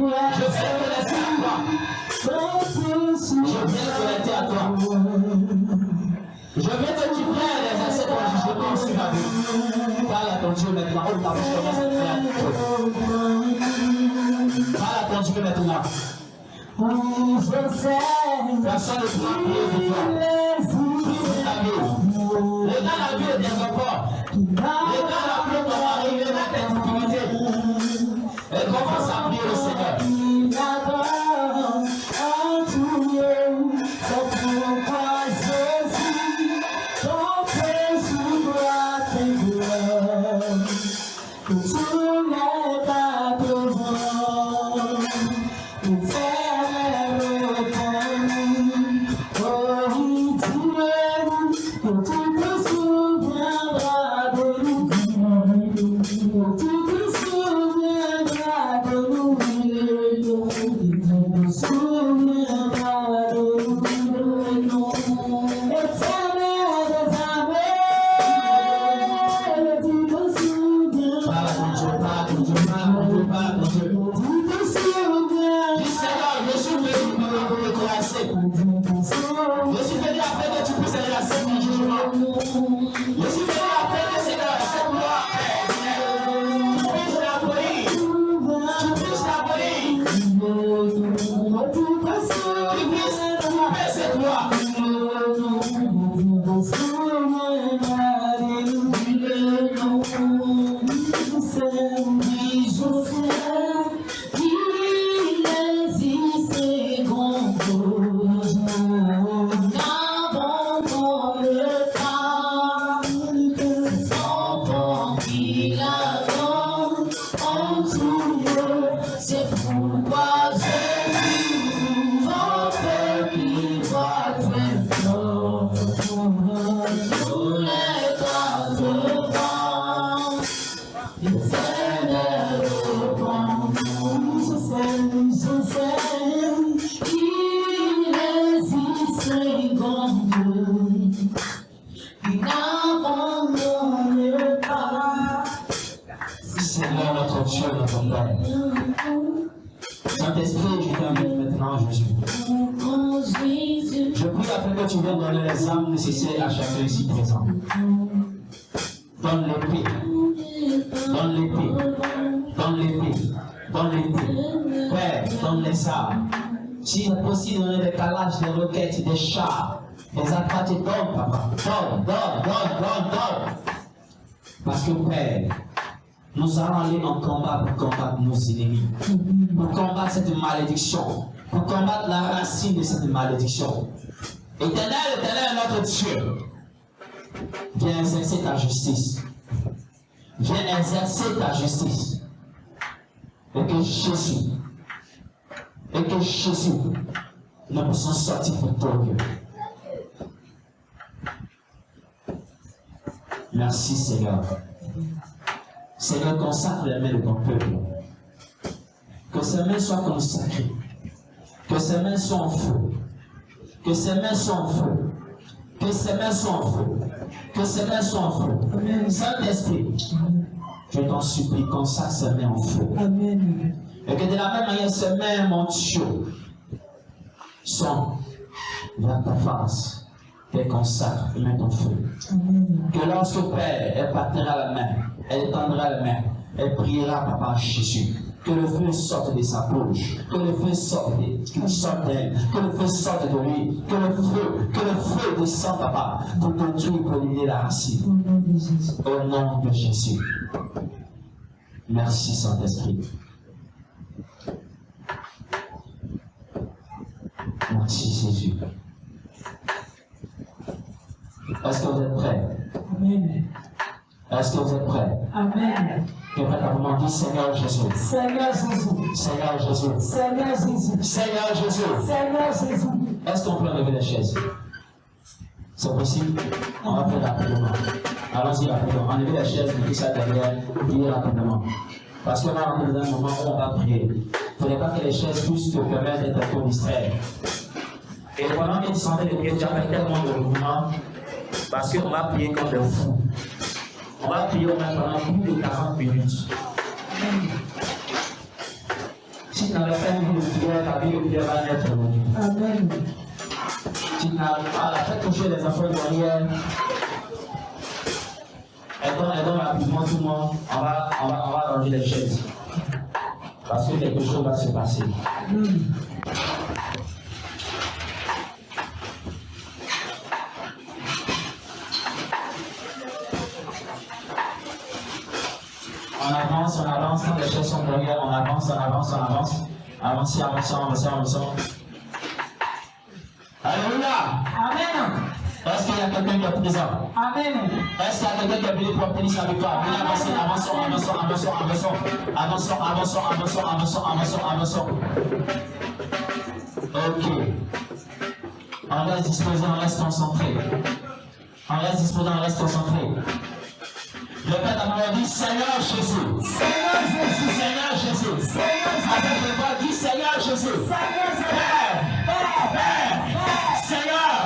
connecter à toi. Je veux me connecter à toi. Je veux que tu prennes les accès pour le jugement sur ma vie. Parle à ton Dieu maintenant. Oh, ta bouche commence à prier. Parle à ton Dieu maintenant. Personne ne pourra prier pour toi. Regarde la vie de tes enfants. Regarde la vie de ton mari. Regarde tes difficultés. Et commence à prier le Seigneur. Seigneur notre Dieu, notre Père. Saint-Esprit, je t'invite maintenant, Jésus. Je prie afin que tu viennes donner les âmes nécessaires à chacun ici présent. Donne l'épée. Donne l'épée. Donne l'épée. Donne l'épée. Père, donne les armes. Si il est possible de donner des calages, des roquettes, des chars, des attaques, donne, papa. Donne. Parce que Père, nous allons aller en combat pour combattre nos ennemis, pour combattre cette malédiction, pour combattre la racine de cette malédiction. Éternel, notre Dieu, viens exercer ta justice. Viens exercer ta justice. Et que Jésus, nous puissions sortir victorieux. Merci Seigneur. Seigneur, consacre les mains de ton peuple. Que ses mains soient consacrées. Que ses mains soient en feu. Que ses mains soient en feu. Que ses mains soient en feu. Que ses mains soient en feu. Saint-Esprit, je t'en supplie, consacre ses mains en feu. Amen. Et que de la même manière, ses mains, mon Dieu, sont vers ta face. Elle consacre et met en feu. Amen. Que lorsque Père, elle partira la main, elle étendra la main, elle priera, Papa Jésus. Que le feu sorte de sa bouche, que le feu sorte d'elle, que le feu sorte de lui, que le feu descende, Papa, pour détruire, pour éliminer la racine. Au nom de Jésus. Merci Saint-Esprit. Merci Jésus. Est-ce que vous êtes prêts? Amen. Est-ce que vous êtes prêts? Amen. Que prêt à vous demander, Seigneur Jésus. Seigneur Jésus. Seigneur Jésus. Seigneur Jésus. Seigneur Jésus. Seigneur Jésus. Est-ce qu'on peut enlever les chaises? C'est possible? On va faire rapidement. Allons-y rapidement. Enlevez les chaises, mettez ça derrière, priez rapidement. Parce qu'on va rentrer dans un moment où on va prier. Il ne faudrait pas que les chaises puissent te permettre d'être un peu distrait. Et pendant que tu sentais le prier, tu as fait tellement de mouvements. Parce qu'on va prier comme des fous. On va prier pendant plus de 40 minutes. Si tu n'avais pas une vie de prière, ta vie de prière va naître aujourd'hui. Amen. Si tu n'avais pas fait toucher les enfants derrière, aidons rapidement tout le monde. On va ranger les chaises. Parce que quelque chose va se passer. On avance, quand les choses sont derrière, on avance. Avancez. Alléluia. Amen. Est-ce qu'il y a quelqu'un qui est présent? Amen. Est-ce qu'il y a quelqu'un qui est venu pour obtenir sa victoire? Venez avançons. Ok. On reste disposé, on reste concentré. Le Père m'a dit Seigneur Jésus. Seigneur Jésus. Avec le voix, dit Seigneur Jésus. Père. Seigneur.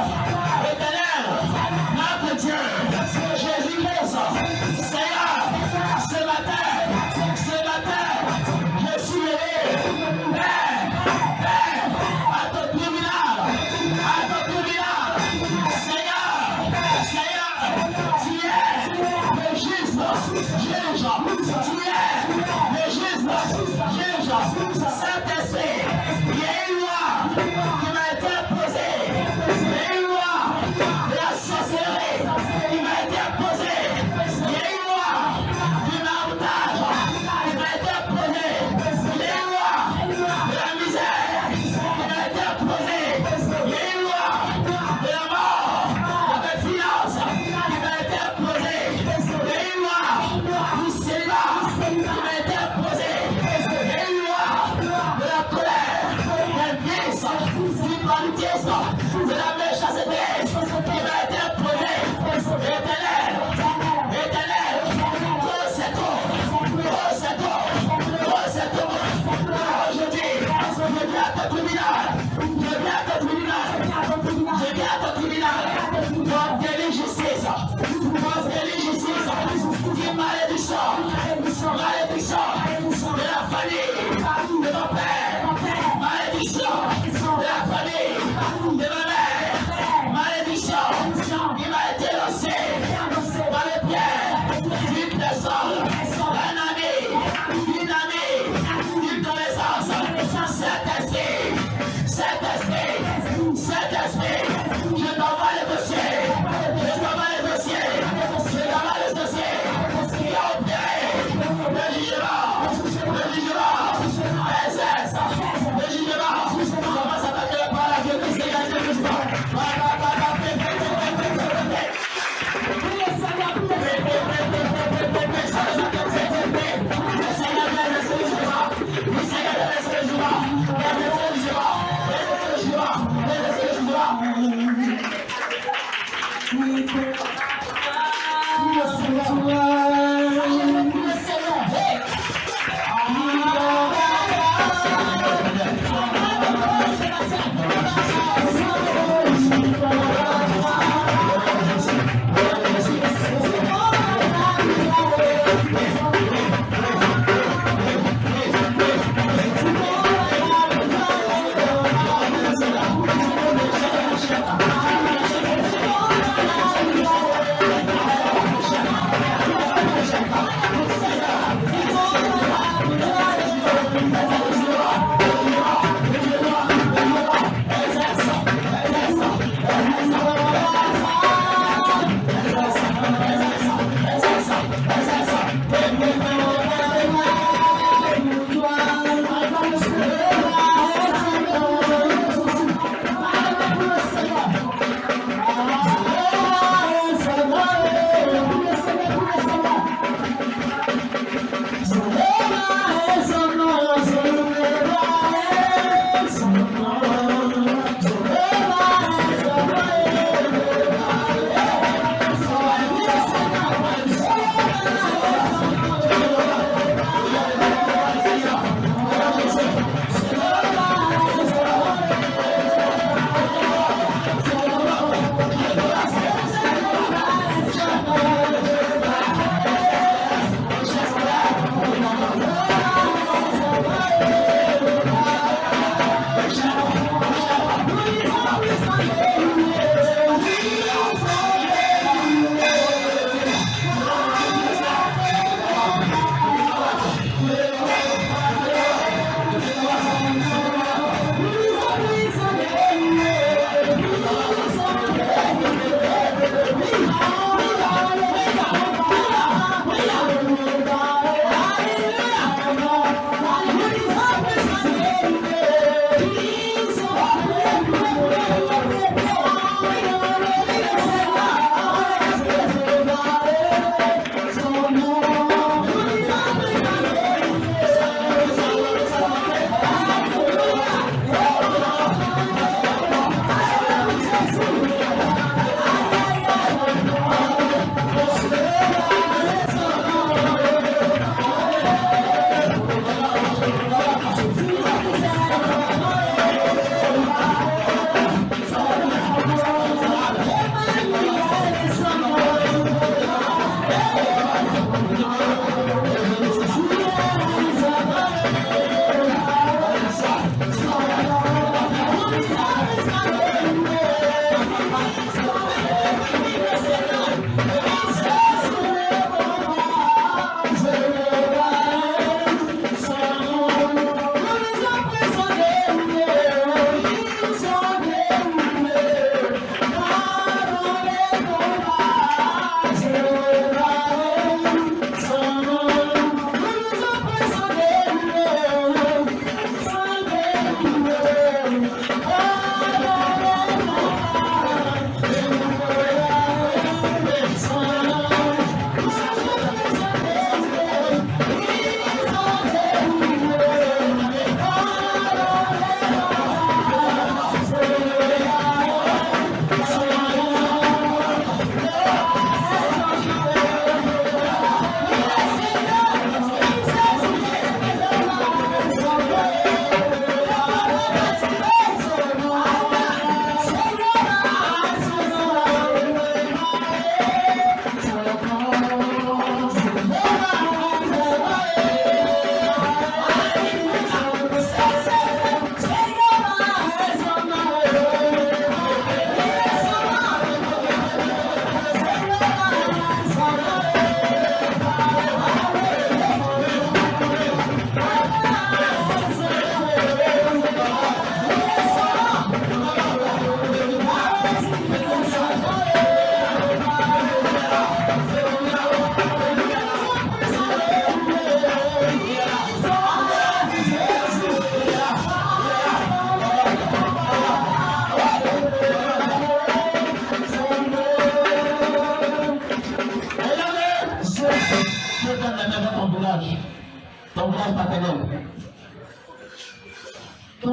Ton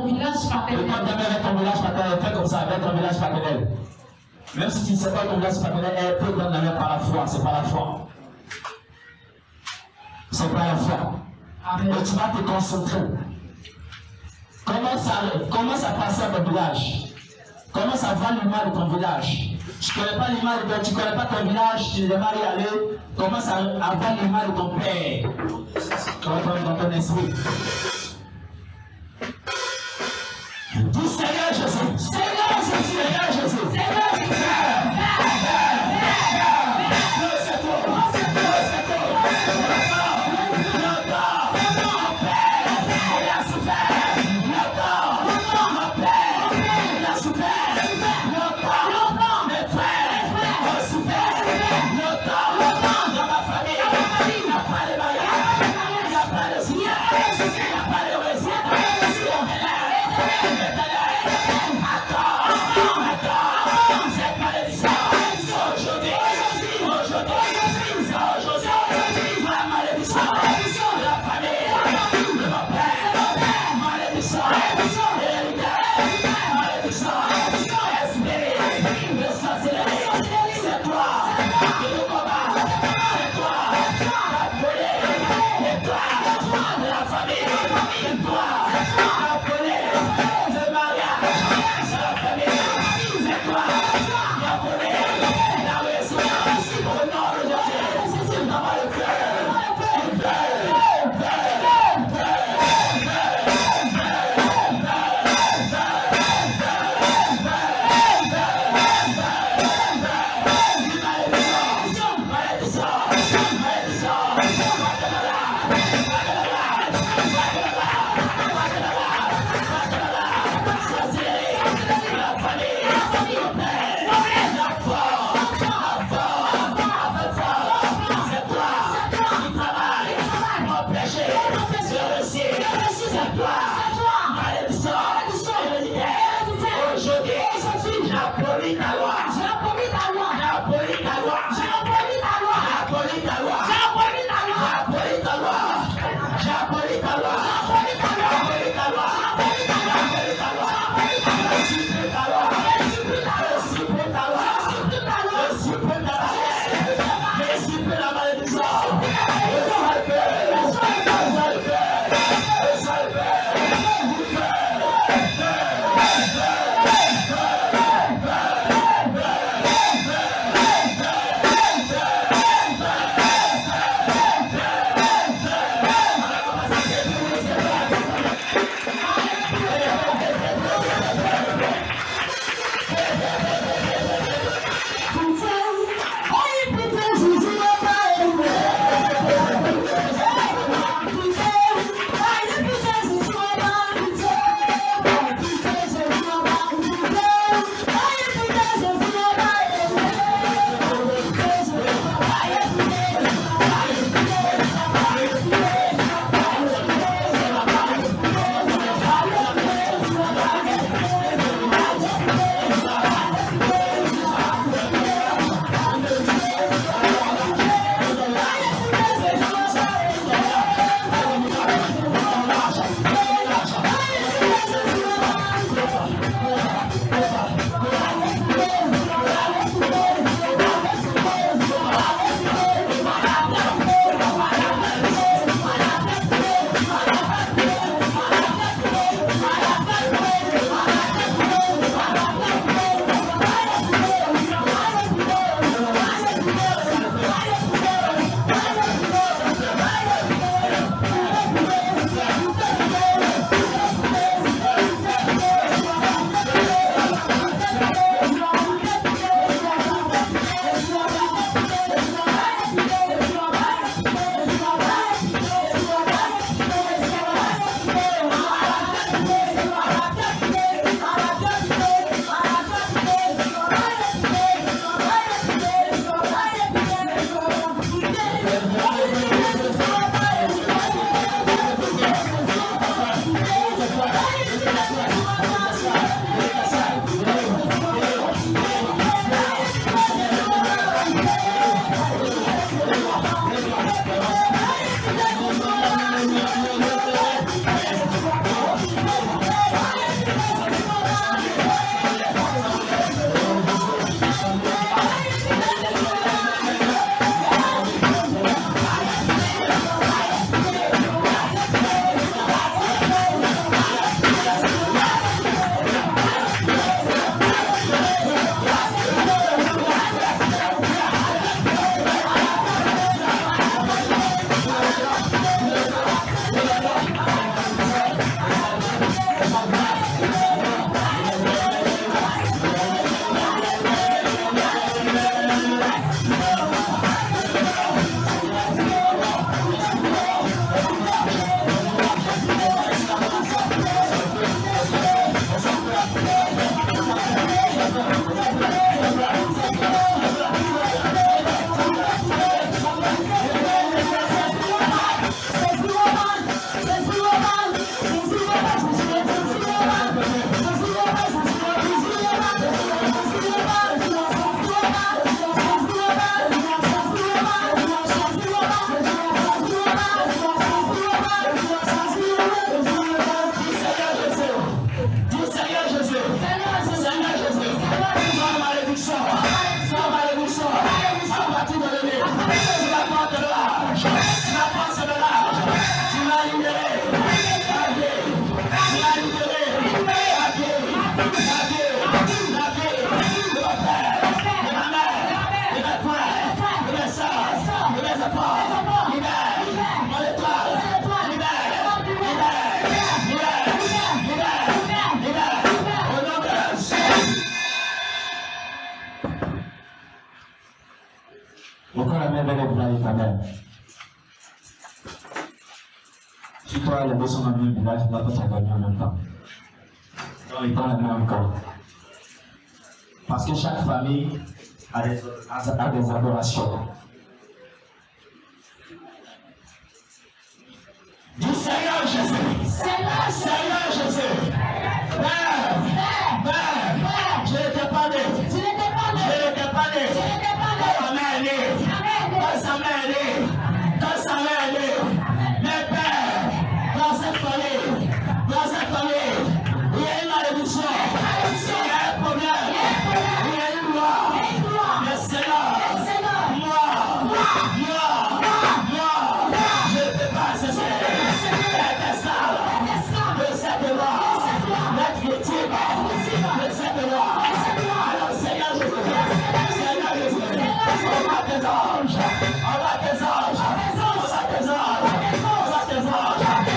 village paternel. Ton village paternel, fais comme ça, avec ton village paternel. Même si tu ne sais pas ton grâce paternelle, elle peut donner la main par la foi. C'est pas la foi. C'est pas la foi. Et tu vas te concentrer. Commence à passer à ton village. Commence à voir l'image de ton village. Tu ne connais pas l'image, tu ne connais pas ton village, tu n'aimes pas y aller. Commence à voir l'image de ton père. Dans ton esprit. Dis Seigneur Jésus. Seigneur Jésus. Seigneur Jésus. Seigneur Jésus. Yes! Pourquoi la main vers l'éternel? Si toi, les deux sont dans le même village, tu vas pas t'accompagner en même temps. Donc, ils prennent la main encore. Parce que chaque famille a des adorations. Du Seigneur Jésus. Seigneur Jésus. Père, je ne t'ai pas dit. Quand ça m'est allé. Mais Père, dans cette famille, il y a une malédiction, il y a un problème, il y a une loi. Mais Seigneur, moi, je ne peux pas cesser d'être esclave de cette loi, d'être victime de cette loi. Alors Seigneur Jésus, on va tes anges,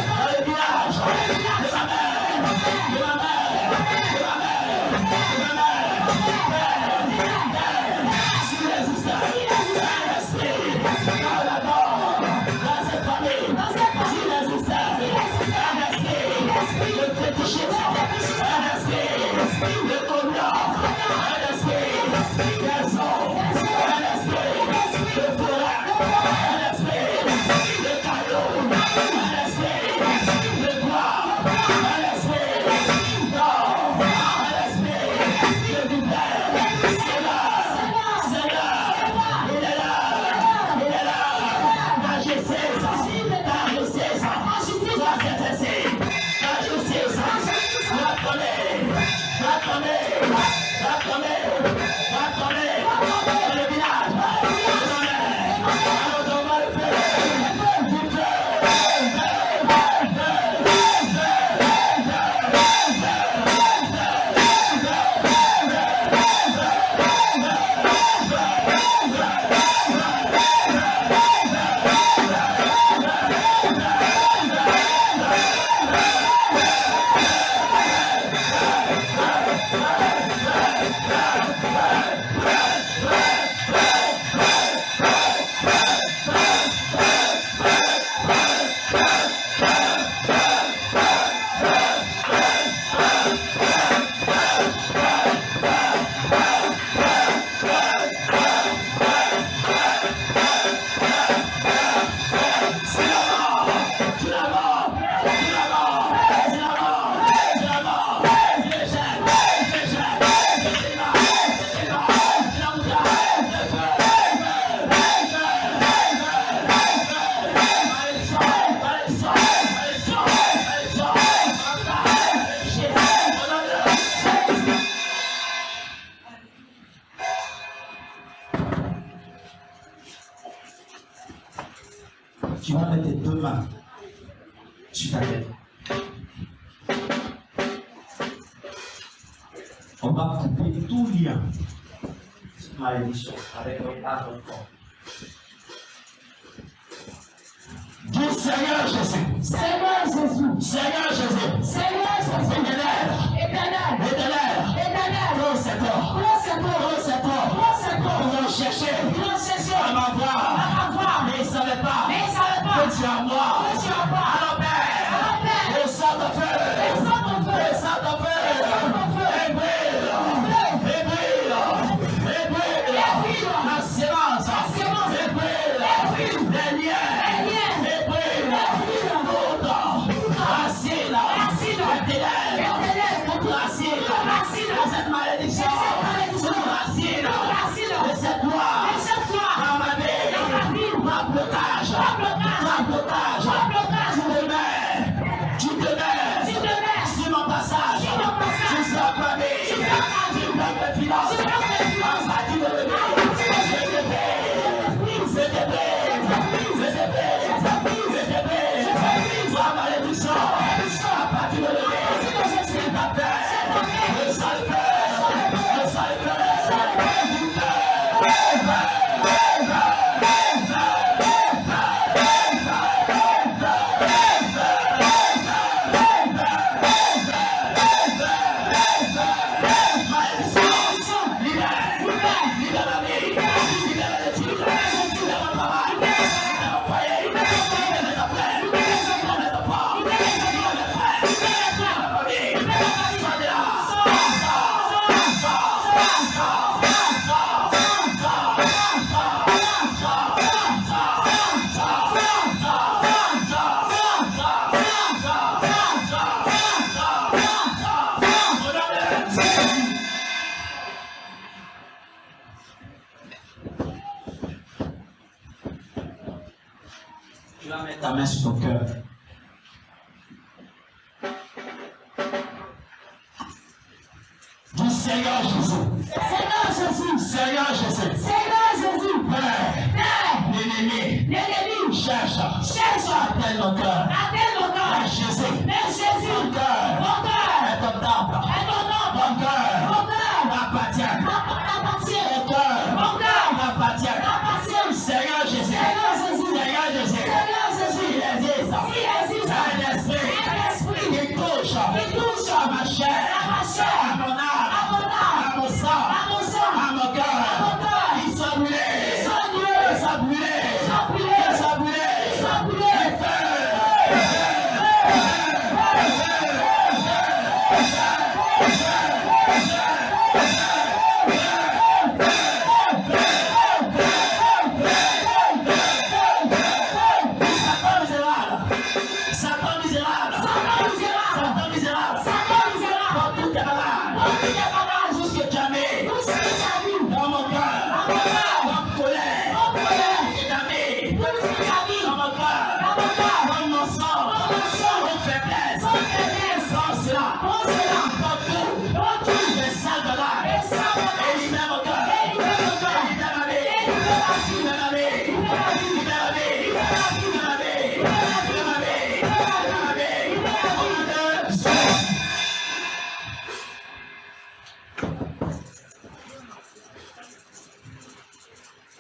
dans le village de ma mère, si résistant, dans la mort, dans cette famille, si résistant, le fétichisme, le commun, les eaux, le forêt, le caillou, le bois, le vipère, Seigneur, il est là, la justice, la justice, le village, alors on va le faire, tu vas mettre tes deux mains sur ta tête. On va couper tout lien, cette malédiction, avec notre âme, notre corps. Dis Seigneur Jésus. Seigneur Jésus. Éternel. Prends cet or. Pour le chercher. À m'avoir. Mais il ne savait pas. Que tu as moi. Alors Père. Le sang de feu. La séance. Les liens. Racine, Tu vas mettre ta main sur ton cœur. Du Seigneur Jésus. Seigneur Jésus. Seigneur Jésus. Seigneur Jésus. Père. Père. L'ennemi. L'ennemi. Cherche. Cherche. Attelle mon cœur. Attelle mon cœur. Mais Jésus. Mais Jésus. Mon cœur. Mon cœur. Est ton temple. Est ton temple. Mon cœur. Mon cœur. M'appartient. M'appartient. Mon cœur. Mon cœur. M'appartient. M'appartient. Seigneur Jésus. Seigneur Jésus. Seigneur Jésus. Seigneur Jésus. Il existe. S'il existe. Un esprit. Un esprit. Il touche. Il touche. À ma chair. À ma chair. À mon âme. À mon âme. À mon sang. À mon sang. À mon cœur. À mon cœur. Ils sont brûlés. Ils sont brûlés. Ils sont brûlés. Ils sont brûlés. Ils sont brûlés. Ils sont brûlés. Satan misérable. Satan misérable. Satan misérable. Satan misérable. Dans tout tes malades. Dans tous tes malades. Tout ce que tu as mis. Tout ce que tu as mis. Dans mon cœur. Dans mon cœur. Dans colère. Dans colère. Et t'as mis. Tout ce que tu as mis. Dans mon cœur. Dans mon cœur. Dans mon sang. Dans mon sang. Dans faiblesse. Sans faiblesse. Sans cela. Sans cela. Dans tout. Dans tout. Les salles de l'âme. Les salles de l'âme. Élimine mon cœur. Élimine mon cœur. Élimine ma vie. Élimine ma vie. Élimine ma vie. Élimine ma vie. Élimine ma vie. Élimine ma vie. Élimine ma vie. Élimine ma vie.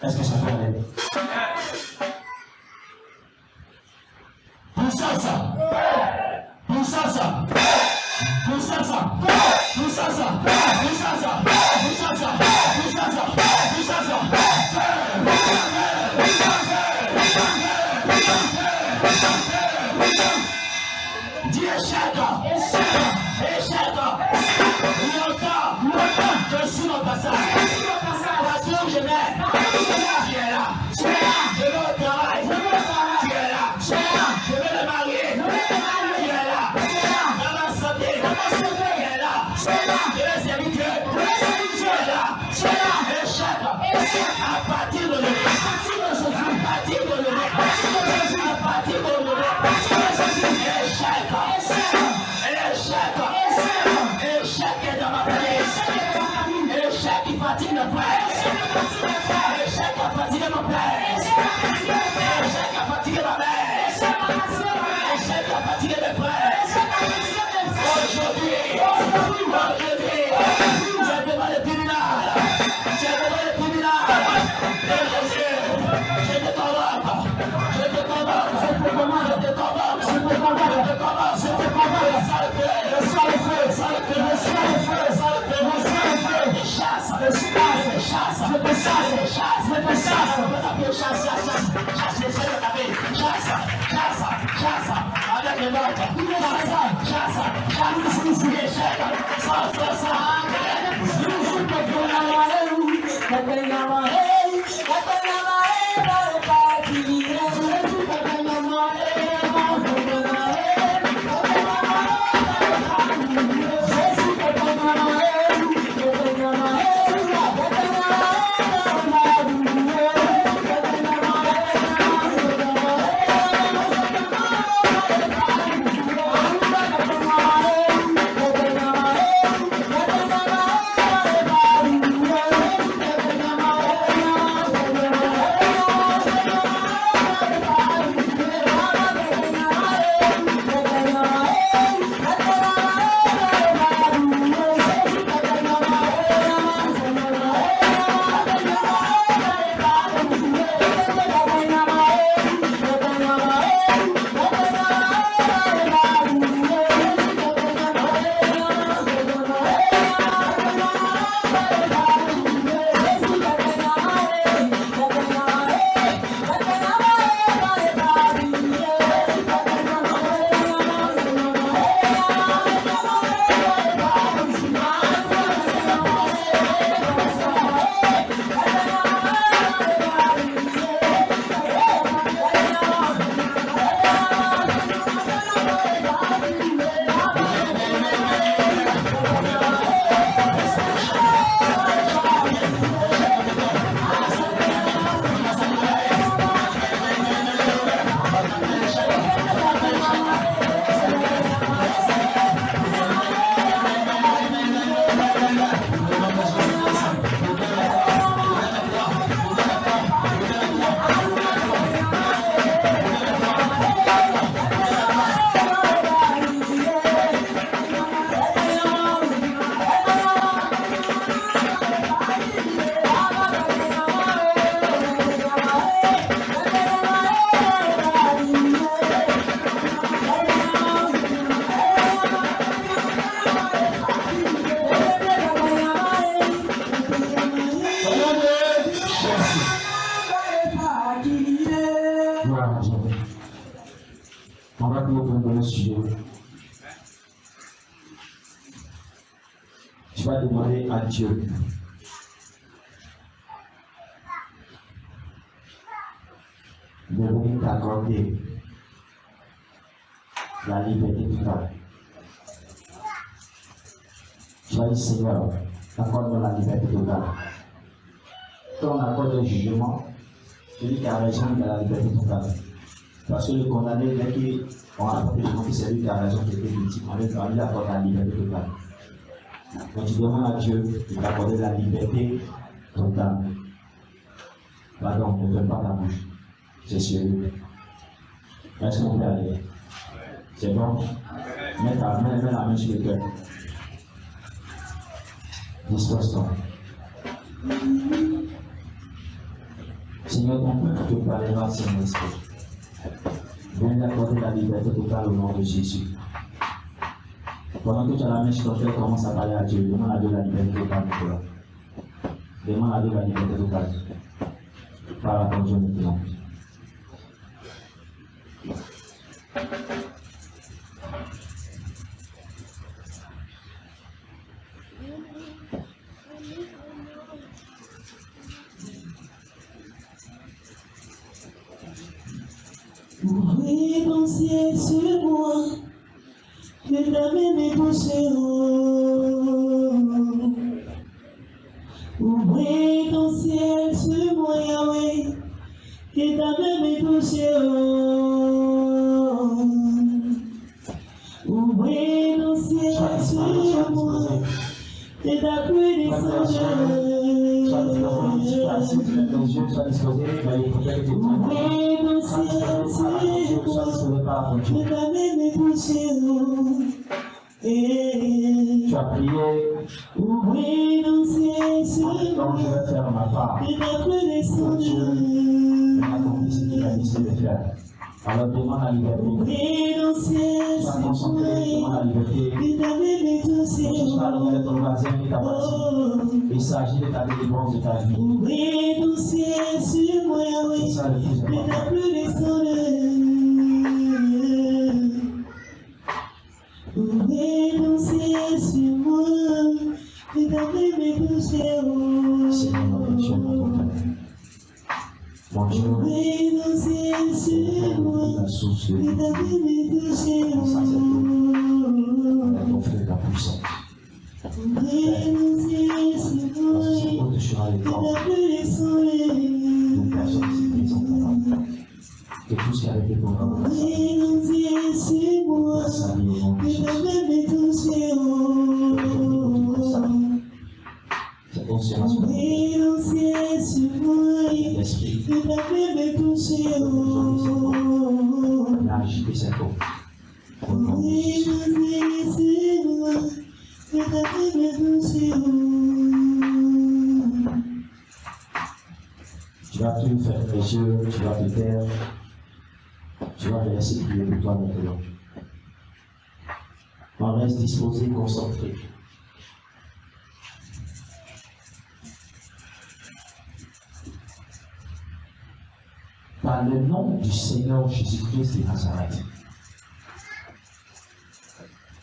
Est-ce que ça peut aller? Puissance! Puissance! Puissance! Puissance! Puissance! Puissance! Puissance! Dis échec! Échec! Longtemps! Je suis mon passage! Partout où je vais! Tu es là! Je vais au travail! Tu es là! Je vais me marier! Tu es là! Dans ma santé! Tu es là! Je vais servir Dieu! Tu es là! Échec! À partir de l'aujourd'hui! À partir de l'aujourd'hui! À partir de l'aujourd'hui! Échec! Échec est dans ma famille! Échec qui fatigue le frère! Échec a fatigué mon père! Échec a fatigué ma mère! Échec a fatigué mes frères! Aujourd'hui, j'ai devant le tribunal! J'ai devant le tribunal! Et Jésus, je te convoque! Je te convoque! Je te convoque! Je te convoque! Je te convoque! Je te convoque! Je te convoque! Le sale feu! Le sale feu! Le sale feu! Le sale feu! Le sale feu! Le chasse! Le chasse! Le chasse! Je te chasse! Le chasse! Je te chasse! Je te chasse! Chasse! Chasse! J'essaie de taper! Chasse! Chasse! Chasse! Avec le nôtre! Chasse! Chasse! Chasse! Échec! Sans! le sujet. Tu vas demander à Dieu de venir t'accorder la liberté totale. Tu vas dire, Seigneur, accorde-moi la liberté totale. Quand on accorde le jugement, celui qui a raison, il a la liberté totale. Parce que le condamné, dès qu'on a apporté le nom, c'est lui qui a raison, qui était victime, on lui accorde la liberté totale. Quand tu demandes à Dieu de t'accorder la liberté totale, pardon, ne ferme pas ta bouche. C'est sérieux. Est-ce qu'on peut aller? C'est bon? Mets la main sur le cœur. Dispose-toi. Seigneur, ton peuple te parlera, Saint-Esprit. Viens d'accorder la liberté totale au nom de Jésus. Pendant que tu as la main sur ton cœur, commence à parler à Dieu. Demande à Dieu la liberté totale maintenant. Demande à Dieu la liberté totale. Parle à ton Dieu maintenant. Ouvrez ton ciel sur moi, que ta main me touche. Ouvrez ton ciel sur moi, Yahweh, que ta main me touche. Ouvrez ton ciel sur moi, que ta pluie descende. Sois disposé, mais il faut que tu Ouvrez ton ciel sur moi, que ta main me touche. tu as prié, Ouvrez ton ciel sur donc je moi, vais faire ma part. que ta pluie Dieu descende. m'a compris ce qu'il a décidé de faire. Alors demande la liberté. Ouvrez ton ciel Sois sur moi, concentré, demande la liberté. que ta main me Ne cherche pas le nom de ton voisin qui t'a bâti. touche. Il s'agit de ta délivrance de ta vie. Ouvrez ton ciel sur moi, C'est Yahweh, ça le plus que ta important. pluie descende. Ouvrez ton ciel sur moi, que ta main me touche. Seigneur, notre Dieu, notre Père. Mon Dieu, Ouvrez ton ciel sur moi, la source de que vie, ta main me ton feu et ta puissance. Ouvrez ton ciel sur moi, Parce que c'est où tu seras le que corps ta pluie descende. d'une personne qui est présente en toi. Que tout ce qui a été programmé, Ouvrez ton ciel sur moi, ça vie au nom de que Jésus. ta main me touche. C'est conscience que Ouvrez ton ciel sur moi, l'esprit que ta main me touche. a agité cette eau. Au nom de Ouvrez Jésus. ton ciel sur moi, que ta main me touche. Tu vas tout faire les yeux, tu vas te taire. Tu vas te laisser prier pour toi maintenant. On reste disposé, concentré. Par le nom du Seigneur Jésus-Christ de Nazareth.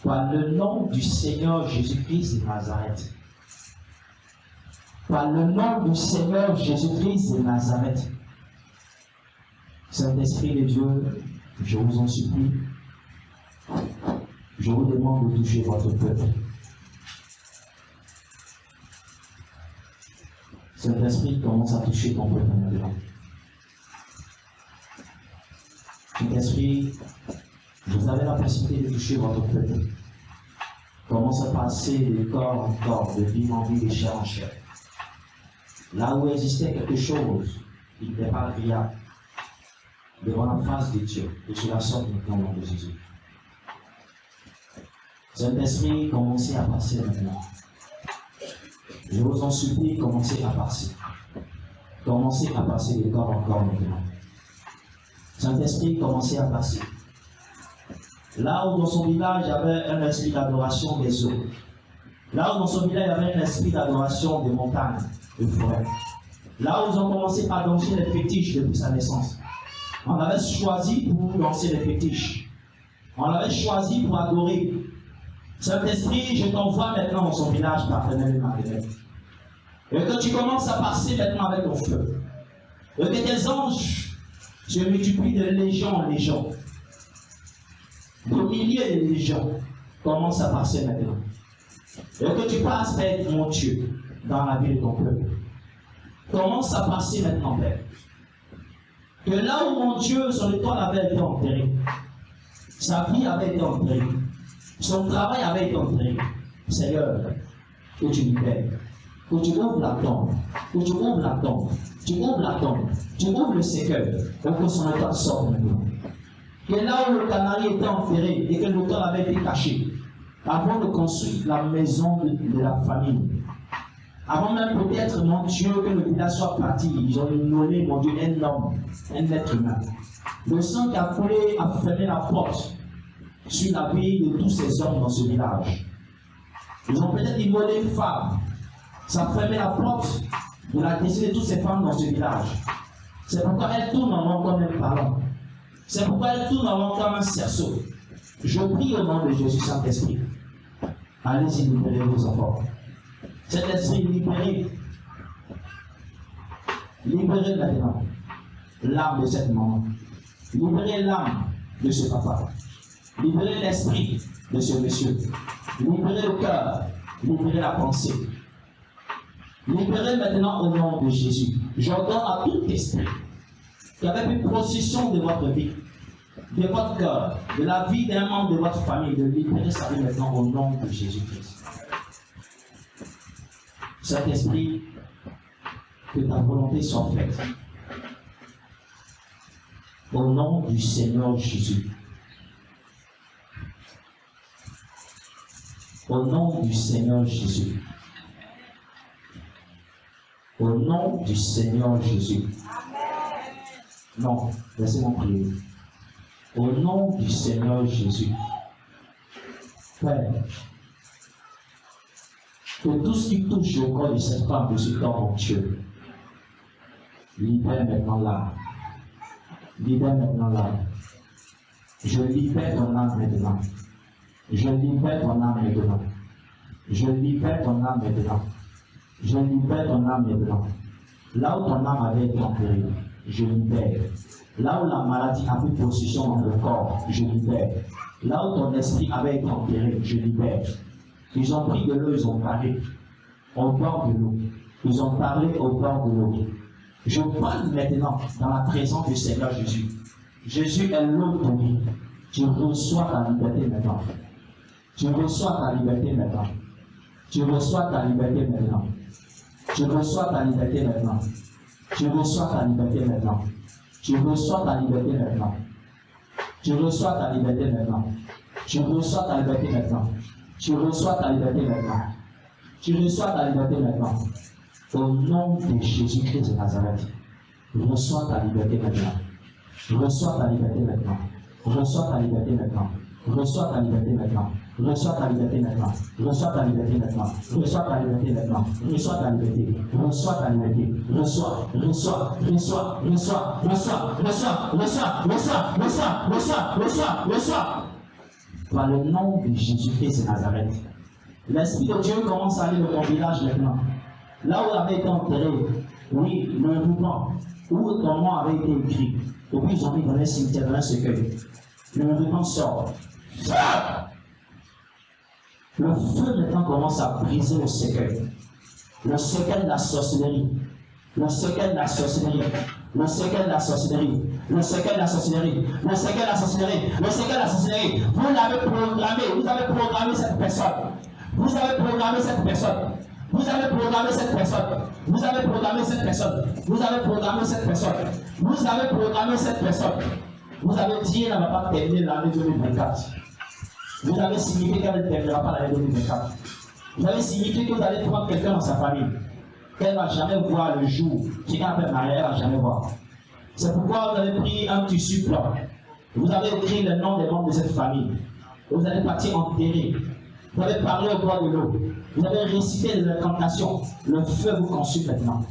Par le nom du Seigneur Jésus-Christ de Nazareth. Par le nom du Seigneur Jésus-Christ de Nazareth. Saint-Esprit de Dieu, je vous en supplie, je vous demande de toucher votre peuple. Saint-Esprit commence à toucher ton peuple maintenant. Saint-Esprit, vous avez la possibilité de toucher votre peuple. Commence à passer de corps en corps, de vie en vie, de chair en chair. Là où existait quelque chose qui n'était pas agréable, devant la face de Dieu, que tu la sortes maintenant au nom de Jésus. Saint-Esprit, commencez à passer maintenant. Je vous en supplie, commencez à passer. Commencez à passer de corps en corps maintenant. Saint-Esprit, commencez à passer. Là où dans son village, il y avait un esprit d'adoration des eaux. Là où dans son village, il y avait un esprit d'adoration des montagnes, des forêts. Là où ils ont commencé par danser les fétiches depuis sa naissance. On avait choisi pour danser les fétiches. On l'avait choisi pour adorer. Saint-Esprit, je t'envoie maintenant dans son village paternel et maternel. Et que tu commences à passer maintenant avec ton feu. Et que tes anges se multiplient de légion en légion. De milliers de légions commencent à passer maintenant. Et que tu passes, Père, mon Dieu, dans la vie de ton peuple. Commence à passer maintenant, Père. Que là où mon Dieu, son étoile avait été enterrée, sa vie avait été enterrée, son travail avait été enterré, Seigneur, que tu libères, que tu ouvres la tombe, que tu ouvres la tombe, tu ouvres la tombe, tu ouvres le cercueil, et que son étoile sorte maintenant. Que là où le canari était enterré et que l'auteur avait été caché, avant de construire la maison de la famille, avant même peut-être, mon Dieu, que le village soit parti, ils ont immolé, mon Dieu, un homme, un être humain. Le sang qui a coulé a fermé la porte sur la vie de tous ces hommes dans ce village. Ils ont peut-être immolé une femme. Ça a fermé la porte de la destinée de toutes ces femmes dans ce village. C'est pourquoi elles tournent en rond comme un ballon. C'est pourquoi elles tournent en rond comme un cerceau. Je prie au nom de Jésus, Saint-Esprit. Allez-y, libérez vos enfants. Cet esprit libéré. Libérez maintenant l'âme de cette maman. Libérez l'âme de ce papa. Libérez l'esprit de ce monsieur. Libérez le cœur. Libérez la pensée. Libérez maintenant au nom de Jésus. J'ordonne à tout esprit qui avait pris possession de votre vie, de votre cœur, de la vie d'un membre de votre famille, de libérer sa vie maintenant au nom de Jésus-Christ. Cet esprit, que ta volonté soit faite. Au nom du Seigneur Jésus. Au nom du Seigneur Jésus. Au nom du Seigneur Jésus. Non, laissez-moi prier. Au nom du Seigneur Jésus. Père, que tout ce qui touche au corps de cette femme de ce temps, mon Dieu, libère maintenant l'âme. Libère maintenant l'âme. Je libère ton âme maintenant. Je libère ton âme maintenant. Je libère ton âme maintenant. Je libère ton âme maintenant. Là où ton âme avait été enterrée, je libère. Là où la maladie a pris possession dans le corps, je libère. Là où ton esprit avait été enterré, je libère. Ils ont pris de l'eau, ils ont parlé au bord de l'eau. Ils ont parlé au bord de l'eau. Je parle maintenant dans la présence du Seigneur Jésus. Jésus est l'eau de vie. Tu reçois ta liberté maintenant. Tu reçois ta liberté maintenant. Tu reçois ta liberté maintenant. Tu reçois ta liberté maintenant. Tu reçois ta liberté maintenant. Tu reçois ta liberté maintenant. Tu reçois ta liberté maintenant. Tu reçois ta liberté maintenant. Tu reçois ta liberté maintenant. Tu reçois ta liberté maintenant. Au nom de Jésus-Christ de Nazareth, reçois ta liberté maintenant. Reçois ta liberté maintenant. Reçois ta liberté maintenant. Reçois ta liberté maintenant. Reçois ta liberté maintenant. Reçois ta liberté maintenant. Reçois ta liberté maintenant. Reçois ta liberté. Reçois ta liberté. Reçois, reçois, reçois, reçois, reçois, reçois, reçois, reçois, reçois, reçois, reçois, reçois. Par le nom de Jésus-Christ de Nazareth. L'Esprit de Dieu commence à aller dans ton village maintenant. Là où il avait été enterré, oui, le ruban, où ton nom avait été écrit. Et puis ils ont mis dans un cimetière, dans un cercueil. Le ruban sort. Feu! Le feu maintenant commence à briser le cercueil. Le cercueil de la sorcellerie. Le cercueil de la sorcellerie. Le cercueil de la sorcellerie. Le cercueil de la sorcellerie. Le cercueil de la sorcellerie. Le cercueil de la sorcellerie. Vous l'avez programmé. Vous avez programmé cette personne. Vous avez programmé cette personne. Vous avez programmé cette personne. Vous avez programmé cette personne. Vous avez programmé cette personne. Vous avez programmé cette personne. Vous avez dit qu'elle ne va pas terminer l'année 2024. Vous avez signifié qu'elle ne terminera pas l'année 2024. Vous avez signifié que vous allez prendre quelqu'un dans sa famille. Qu'elle ne va jamais voir le jour. Quelqu'un appelle marié, elle ne va jamais voir. C'est pourquoi vous avez pris un tissu blanc. Vous avez écrit le nom des membres de cette famille. Vous allez partir enterrer. Vous avez parlé au bord de l'eau. Vous avez récité des incantations. Le feu vous consume maintenant.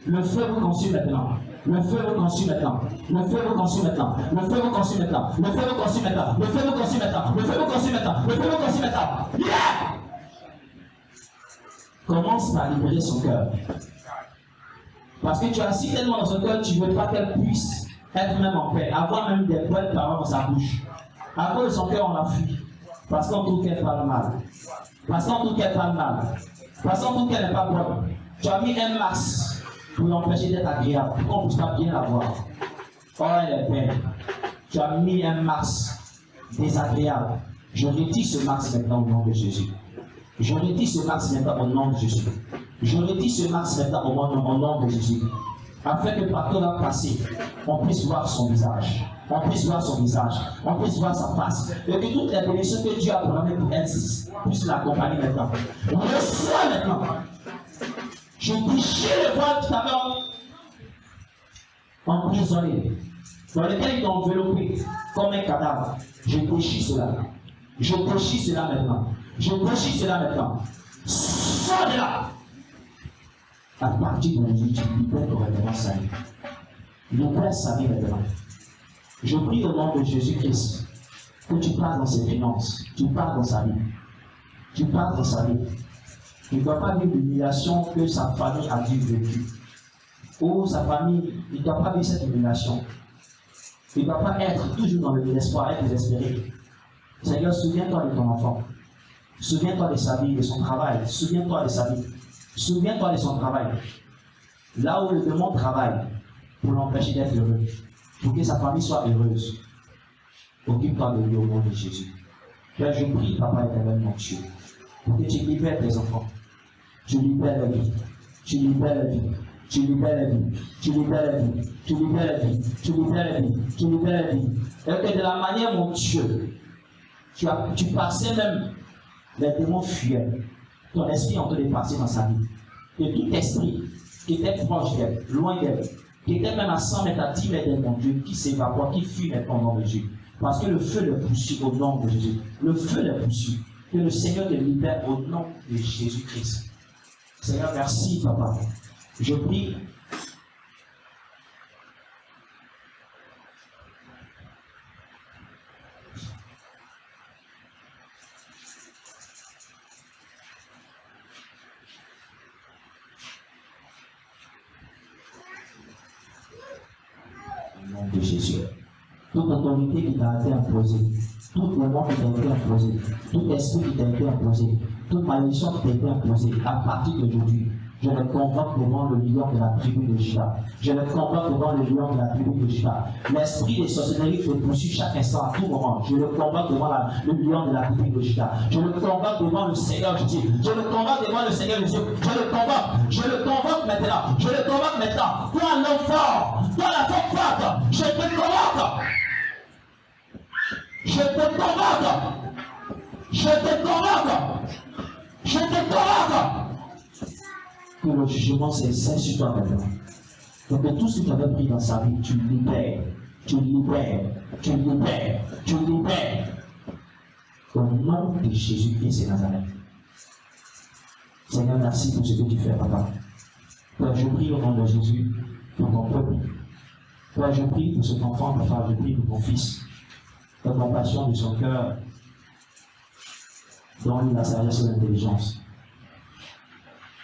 Le feu vous consume maintenant. Le feu vous consume maintenant. Le feu vous consume maintenant. Le feu vous consume maintenant. Le feu vous consume maintenant. Le feu vous consume maintenant. Le feu vous consume maintenant. Le feu vous consume maintenant. Yeah! Commence par libérer son cœur. Parce que tu as si tellement dans son cœur, tu ne veux pas qu'elle puisse être même en paix, avoir même des bonnes paroles dans sa bouche. À cause de son cœur, on la fuit. Parce qu'on trouve qu'elle parle mal. Parce qu'on trouve qu'elle parle mal. Parce qu'on trouve qu'elle n'est pas bonne. Tu as mis un max pour l'empêcher d'être agréable, pour qu'on ne puisse pas bien la voir. Oh, elle est belle. Tu as mis un max désagréable. Je retire ce max maintenant au nom de Jésus. Je retire ce max maintenant au nom de Jésus. Je retire ce max maintenant au nom de Jésus. Afin que partout va passer, on puisse voir son visage. On puisse voir son visage. On puisse voir sa face. Et que toutes les bénédictions que Dieu a programmées pour elle puissent l'accompagner maintenant. Reçois maintenant. Je déchire le voile qui t'avait emprisonné, dans lequel ils t'ont enveloppé comme un cadavre. Je déchire cela. Je déchire cela maintenant. Je déchire cela maintenant. Sors de là. À partir d'aujourd'hui, tu libères ton révérend salut. Libère sa vie maintenant. Je prie au nom de Jésus-Christ que tu passes dans ses finances, tu passes dans sa vie. Tu passes dans sa vie. Il ne doit pas vivre l'humiliation que sa famille a dû vivre. Ou sa famille, il ne doit pas vivre cette humiliation. Il ne doit pas être toujours dans le désespoir, être désespéré. Seigneur, souviens-toi de ton enfant. Souviens-toi de sa vie, de son travail. Souviens-toi de sa vie. Souviens-toi de son travail. Là où le démon travaille pour l'empêcher d'être heureux, pour que sa famille soit heureuse. Occupe-toi de lui au nom de Jésus. Père, je prie, Papa éternel, mon Dieu, pour que tu libères tes enfants. Tu libères la vie. Tu libères la vie. Tu libères la vie. Tu libères la vie. Tu libères la vie. Tu libères la vie. Tu libères la vie. Et que de la manière, mon Dieu, tu passais même, les démons fuyaient. Ton esprit en train de passer dans sa vie. Et tout esprit qui était proche d'elle, loin d'elle, qui était même à 100 mètres, à 10 mètres d'elle, mon Dieu, qui s'évapore, qui fuit maintenant au nom de Jésus. Parce que le feu le poursuit au nom de Jésus. Le feu le poursuit. Que le Seigneur te libère au nom de Jésus-Christ. Seigneur, merci, Papa. Je prie. Au nom de Jésus. Toute autorité qui t'a été imposée, tout démon qui t'a été imposé, tout esprit qui t'a été imposé, toute malédiction qui t'a été imposée, à partir d'aujourd'hui, je le convoque devant le lion de la tribu de Juda. Je le convoque devant le lion de la tribu de Juda. L'esprit de sorcellerie te poursuit chaque instant, à tout moment. Je le convoque devant le lion de la tribu de Juda. Je le convoque devant le Seigneur Jésus. Je le convoque devant le Seigneur Jésus. Je le convoque maintenant. Je le convoque maintenant. Toi l'homme fort, toi la femme forte, je te convoque. Je te convoque. Je te convoque. Je te convoque. Que le jugement s'exerce sur toi maintenant. Donc que tout ce que tu avais pris dans sa vie, tu le libères. Tu le libères. Tu le libères. Tu le libères. Au nom de Jésus-Christ et Nazareth. Seigneur, merci pour ce que tu fais, Papa. Père, je prie au nom de Jésus pour ton peuple. Père, je prie pour cet enfant, Papa. Je prie pour ton fils. La compassion de son cœur. Donne-lui la sagesse et l'intelligence.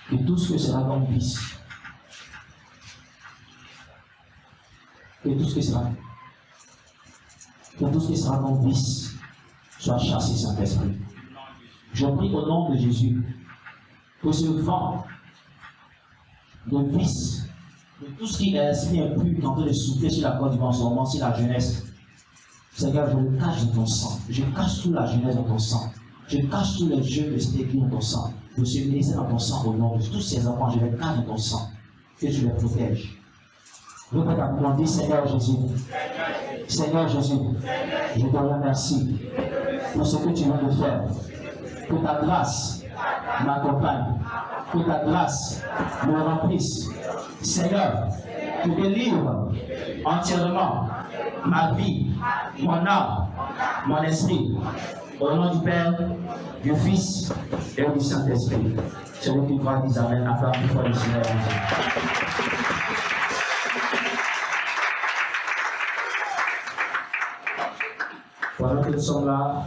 Que tout ce que sera comme vice, que tout ce que sera comme vice soit chassé, Saint-Esprit. Je prie au nom de Jésus que ce vent de vice, de tout ce qui est esprit impur, en train de souffler sur la côte du vent en ce moment, sur la jeunesse, Seigneur, je le cache dans ton sang. Je cache toute la jeunesse dans ton sang. Je cache tous les jeux de cette église dans ton sang. Je suis ministre dans ton sang au nom de tous ces enfants. Je les cache dans ton sang. Que tu les protèges. Je peux t'appeler, Seigneur Jésus. Seigneur Jésus, je te remercie pour ce que tu viens de faire. Que ta grâce m'accompagne. Que ta grâce me remplisse. Seigneur, tu délivres entièrement ma vie, mon âme, mon esprit. Au nom du Père, du Fils et du Saint-Esprit. Celui qui croit, dit Amen. Acclame plus fort le Seigneur. Pendant que nous sommes là,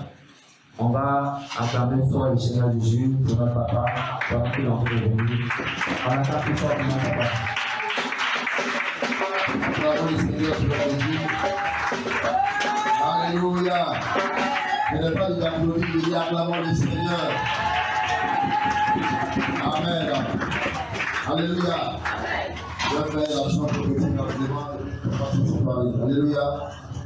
on va acclamer fort le Seigneur Jésus pour notre papa, pendant qu'il est en train de venir. On acclame plus fort pour notre papa. Acclamons le Seigneur pour Jésus. Alléluia. Je n'ai pas d'applaudissements, je dis acclamons le Seigneur. Amen. Alléluia. Je vais faire la chante prophétique rapidement pour participer. Alléluia.